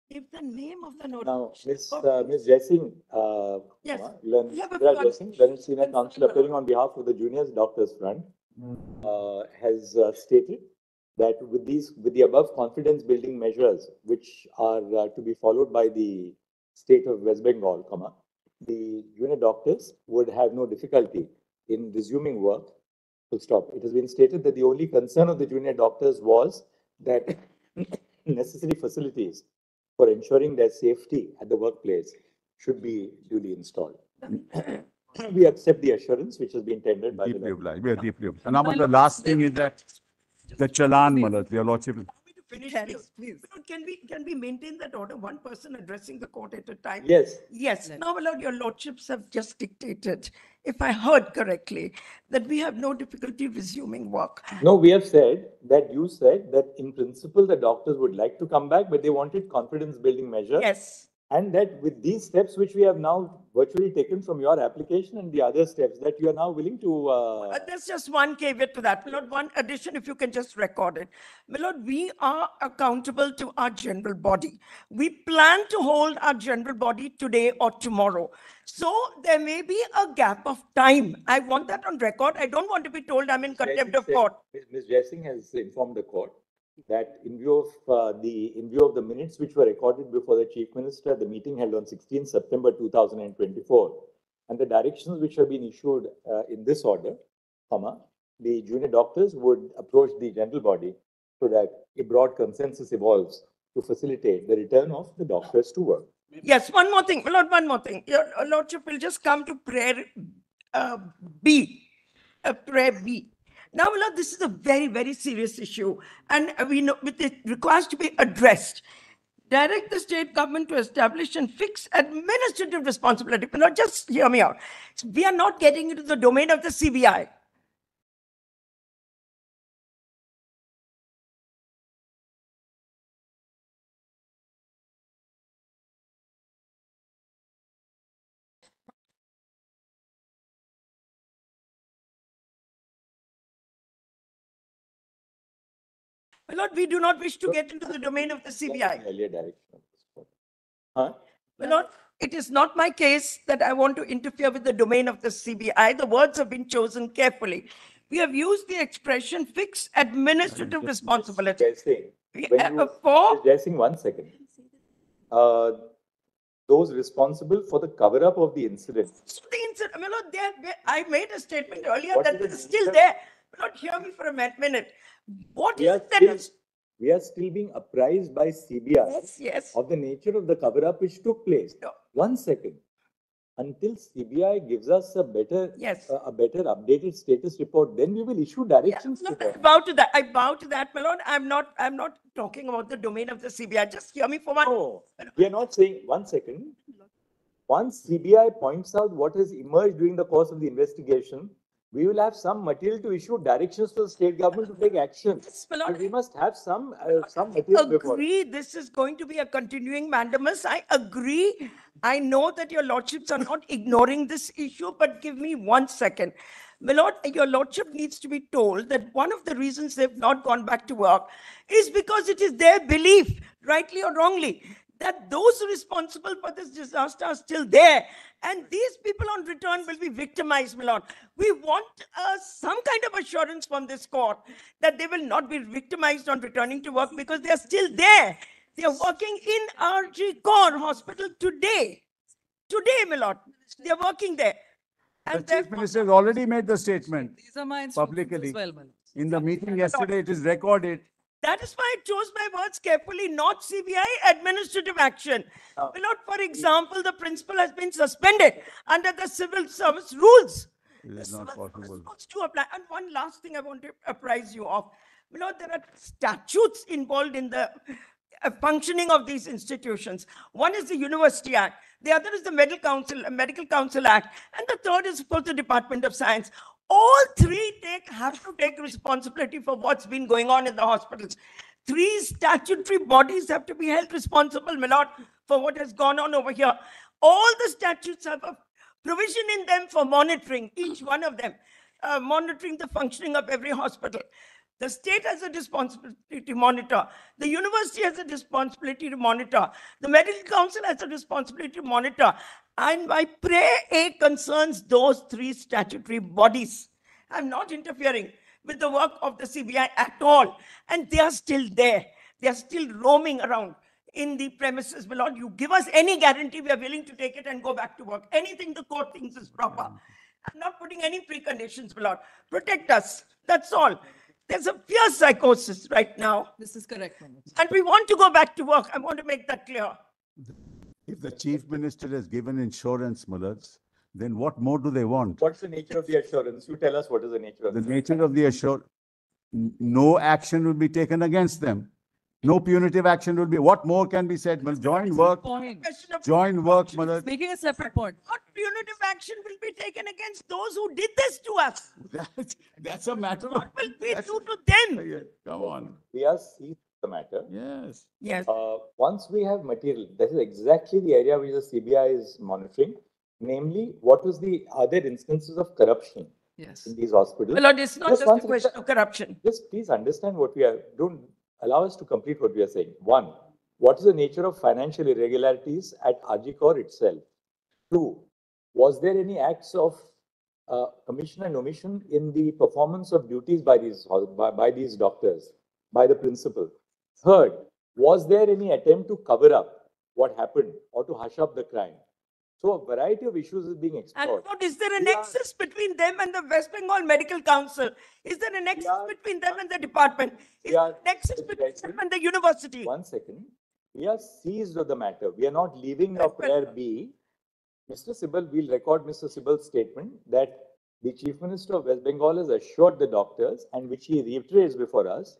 If the name of the Now, notification. Ms. Jessing, Yes. Learned, We have a Jessing, Learned Senior Counsel appearing on behalf of the Juniors Doctors Front, has stated that with the above confidence building measures, which are to be followed by the state of West Bengal, the junior doctors would have no difficulty in resuming work. Full stop. It has been stated that the only concern of the junior doctors was that necessary facilities for ensuring their safety at the workplace should be duly installed. We accept the assurance which has been tendered by the Deeply letter. obliged. We are deeply obliged. And now, the last thing is that the challan, Manoj, your lordship. Finish, Yes, please. Can we maintain that order? One person addressing the court at a time? Yes. Yes. Now, my lord, your lordships have just dictated, if I heard correctly, that we have no difficulty resuming work. No, we have said that you said that in principle, the doctors would like to come back, but they wanted confidence building measures. Yes. And that with these steps, which we have now virtually taken from your application and the other steps, that you are now willing to. There's just one caveat to that. My lord, one addition, if you can just record it. My lord, we are accountable to our general body. We plan to hold our general body today or tomorrow. So there may be a gap of time. I want that on record. I don't want to be told I'm in contempt of court. Ms. Jessing has informed the court that in view of the minutes which were recorded before the Chief Minister at the meeting held on 16 September 2024, and the directions which have been issued in this order, the junior doctors would approach the general body so that a broad consensus evolves to facilitate the return of the doctors to work. Yes, one more thing, my lord, one more thing. Your lordship will just come to prayer B, prayer B. Now, my lord, this is a very, very serious issue, and we know it requires to be addressed. Direct the state government to establish and fix administrative responsibility. My lord, just hear me out. We are not getting into the domain of the CBI. My lord, we do not wish to get into the domain of the CBI. Earlier direction. Huh? My lord, it is not my case that I want to interfere with the domain of the CBI. The words have been chosen carefully. We have used the expression fix administrative responsibility. Jessing, We when have you, a four. Ms. Jessing, 1 second. Those responsible for the cover-up of the incident. So the incident, my lord, I made a statement earlier What that is the this is still nature- there. My lord, hear me for a minute. What We is are it that still, is? we are still being apprised by CBI Yes, yes. of the nature of the cover-up which took place. No. 1 second. Until CBI gives us a better, Yes. a better updated status report, then we will issue Yeah, directions no, to I them. bow to that. I bow to that, my lord. I'm not talking about the domain of the CBI. Just hear me for one. No, we are not saying, 1 second. Once CBI points out what has emerged during the course of the investigation, we will have some material to issue directions to the state government to take action. Yes, my lord. But we must have some material before. Agree, this is going to be a continuing mandamus. I agree. I know that your lordships are not ignoring this issue, but give me 1 second. My lord, your lordship needs to be told that one of the reasons they've not gone back to work is because it is their belief, rightly or wrongly, that those responsible for this disaster are still there. And these people on return will be victimized, my lord. We want some kind of assurance from this court that they will not be victimized on returning to work because they are still there. They are working in RG Core Hospital today. Today, my lord. They are working there. The And Chief Minister has already made the statement These are my instructions publicly. as well, my lords. In the meeting yesterday, it is recorded. That is why I chose my words carefully, not CBI administrative action. My lord, for example, the principal has been suspended under the civil service rules. It is not possible. To apply. And one last thing I want to apprise you of. You know, there are statutes involved in the functioning of these institutions. One is the University Act, the other is the Medical Council Act, and the third is, of course, the Department of Science. All three have to take responsibility for what's been going on in the hospitals. Three statutory bodies have to be held responsible, my lord, for what has gone on over here. All the statutes have a provision in them for monitoring, each one of them, monitoring the functioning of every hospital. The state has a responsibility to monitor. The university has a responsibility to monitor. The medical council has a responsibility to monitor. And my prayer concerns those three statutory bodies. I'm not interfering with the work of the CBI at all. And they are still there. They are still roaming around in the premises. My lord, you give us any guarantee, we are willing to take it and go back to work. Anything the court thinks is proper. I'm not putting any preconditions, my lord. Protect us. That's all. There's a fierce psychosis right now. This is correct, Manoj. And we want to go back to work. I want to make that clear. If the chief minister has given insurance, Mullards, then what more do they want? What's the nature of the assurance? You tell us what is the nature of The nature of the assurance, no action will be taken against them. No punitive action will be. What more can be said? Well, join work, Mullards. Making a separate point. What punitive action will be taken against those who did this to us? That's a matter of. What will we do to them? Come on. We are seized the matter. Yes. Yes. Once we have material, that is exactly the area which the CBI is monitoring. Namely, what was the other instances of corruption in these hospitals? My lord, it's not just a question of corruption. Just please understand what we are. Don't allow us to complete what we are saying. One, what is the nature of financial irregularities at Ajikor itself? Two, was there any acts of commission and omission in the performance of duties by these doctors, by the principal? Third, was there any attempt to cover up what happened or to hush up the crime? So a variety of issues is being explored. And what, is there a nexus between them and the West Bengal Medical Council? Is there a nexus between them and the department? Is there a nexus between them and the university? 1 second. We are seized of the matter. We are not leaving your prayer be. Mr. Sibal, we'll record Mr. Sibal's statement that the Chief Minister of West Bengal has assured the doctors, and which he reiterates before us,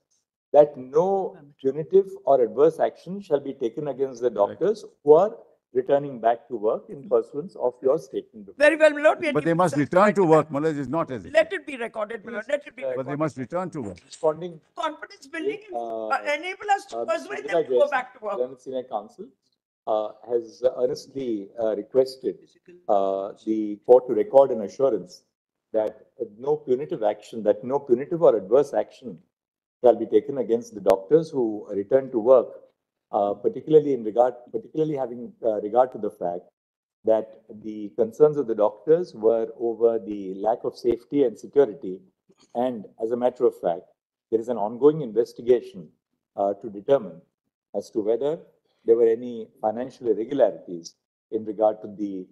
that no punitive or adverse action shall be taken against the doctors who are returning back to work in pursuance of your statement. Very well, my lord. But they must return to work, Mullards, is not as it. Let it be recorded, my lord. Let it be recorded. But they must return to work. Responding, confidence building enable us to persuade them to go back to work. The Senior Counsel has earnestly requested the court to record an assurance that no punitive or adverse action shall be taken against the doctors who return to work, particularly having regard to the fact that the concerns of the doctors were over the lack of safety and security. And as a matter of fact, there is an ongoing investigation to determine as to whether there were any financial irregularities in regard to the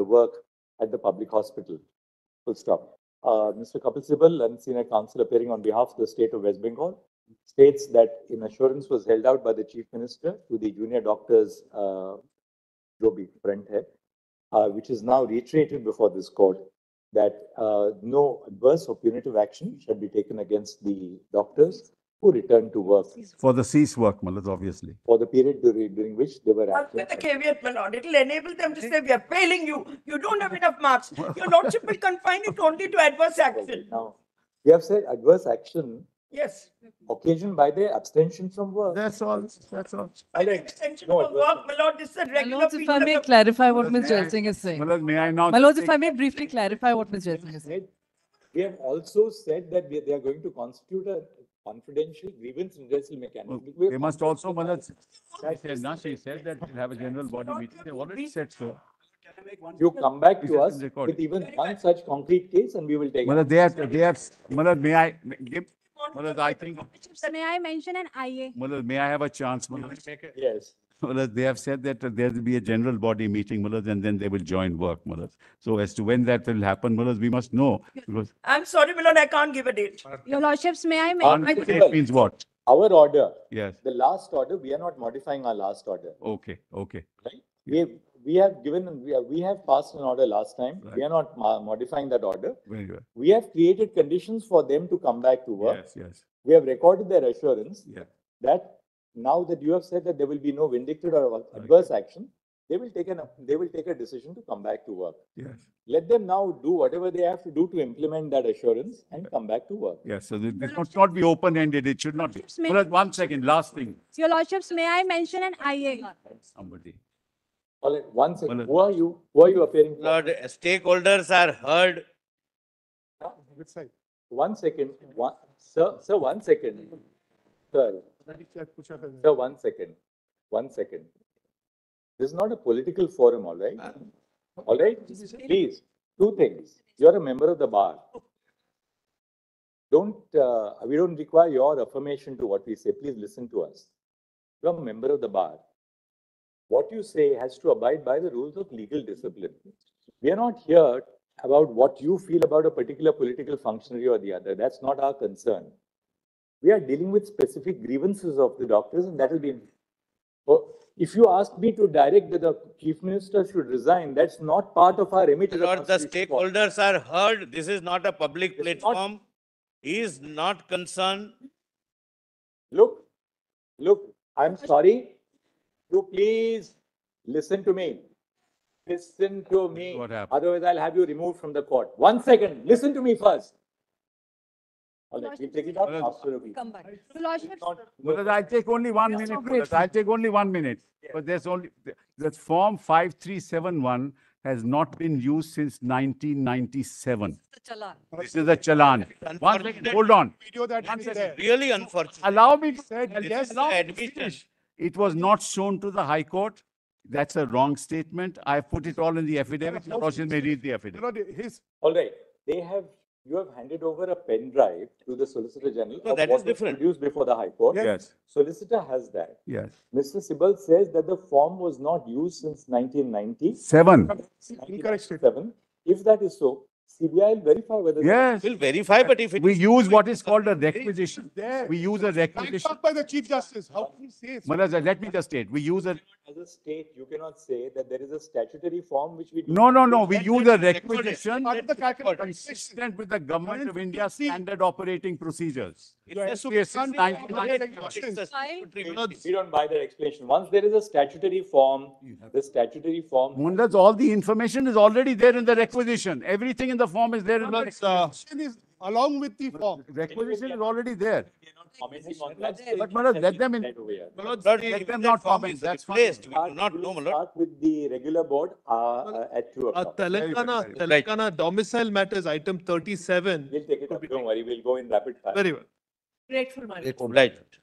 work at the public hospital. Full stop. Mr. Kapil Sibal and Senior Counsel appearing on behalf of the state of West Bengal states that an assurance was held out by the Chief Minister to the junior doctors, Joby, front head, which is now reiterated before this court that no adverse or punitive action shall be taken against the doctors who return to work. For the cease work, Mullards, obviously. For the period during which they were But with the caveat, my lord, it will enable them to say, we are failing you. You don't have enough marks. Your lordship will confine it only to adverse action. Now, we have said adverse action. Yes. Occasioned by their abstention from work. That's all. That's all. Abstention from work, my lord, this is a My regular. lords, if I may clarify what Ms. Jaising is saying. Mullards, may I now? My lords, if I may briefly clarify what Ms. Jaising is saying. We have also said that they are going to constitute a confidential grievance redressal mechanism. They must also, Mullards, she said that we'll have a general body meeting. They already said so. You come back to us with even one such concrete case and we will take it. Mullards, may I give, Mullards, I think. May I mention an IA? Mullards, may I have a chance? Yes. Mullah, they have said that there will be a general body meeting, Mullah, and then they will join work, Mullah. So as to when that will happen, Mullah, we must know. Because I'm sorry, Milord, I can't give a date. Your Lordships, may I make? date means what? Our order, Yes. the last order, we are not modifying our last order, Okay, okay. right? We have given, we have passed an order last time. We are not modifying that order. Very well. We have created conditions for them to come back to work. Yes, yes. We have recorded their assurance Yeah. that now that you have said that there will be no vindictive or adverse action, they will take a decision to come back to work. Yes. Let them now do whatever they have to do to implement that assurance and come back to work. Yes, so this must not be open-ended. It should not be. Mullah, 1 second, last thing. Your Lordships, may I mention an IA? Somebody. All right, 1 second. Who are you? Who are you appearing for? Lord, stakeholders are heard. Which side? 1 second. Sir, 1 second. Sir, 1 second. 1 second. This is not a political forum, all right? All right? Please, 2 things. You're a member of the bar. We don't require your affirmation to what we say. Please listen to us. You're a member of the bar. What you say has to abide by the rules of legal discipline. We are not here about what you feel about a particular political functionary or the other. That's not our concern. We are dealing with specific grievances of the doctors, and that will be. If you ask me to direct that the Chief Minister should resign, that's not part of our remit. Lord, the stakeholders are heard. This is not a public platform. He is not concerned. Look, I'm sorry. You please listen to me. Listen to me. What happened? Otherwise, I'll have you removed from the court. 1 second. Listen to me first. All right, we'll take it up after a week. Come back. Your Lordships, Mullah, I'll take only 1 minute. Mullah, I'll take only 1 minute. But there's only, the form 5371 has not been used since 1997. Challan. This is a challan. 1 second, hold on. Video that is there. Really unfortunate. Allow me to Said, This yes, is the admission. It was not shown to the High Court. That's a wrong statement. I put it all in the affidavit. Your Lordship may read the you affidavit. know, his All right. You have handed over a pen drive to the Solicitor General. No, of that what is was different. produced before the High Court. Yes, Solicitor has that. yes. Mr. Sibal says that the form was not used since 1990. 7. incorrect statement. 7. If that is so, CBI will verify whether. Yes. We'll verify, but if it We is use what is called a requisition. There. We use a Backed requisition. up by the Chief Justice. How can you say so? Mullah, let me just state. We use a, As a state, you cannot say that there is a statutory form which we do. no. We use a recorded. requisition Part of the calculation. consistent with the Government of India's standard operating procedures. It's a Yes, statutory We don't buy that explanation. Once there is a statutory form, the statutory form. Mundas, all the information is already there in the requisition. Everything in the form is there in the Question is along with the form. requisition is already there. We are not commenting on that. But Mullah, let them in. Right over here. Lord, Let if them that not form comment. is That's fine. replaced, we do not We know, will my lord. start with the regular board at 2 o'clock. Telangana domicile matters, item 37. We'll take it up. Don't worry. We'll go in rapid fire. Very well. Grateful, my lord. Obliged.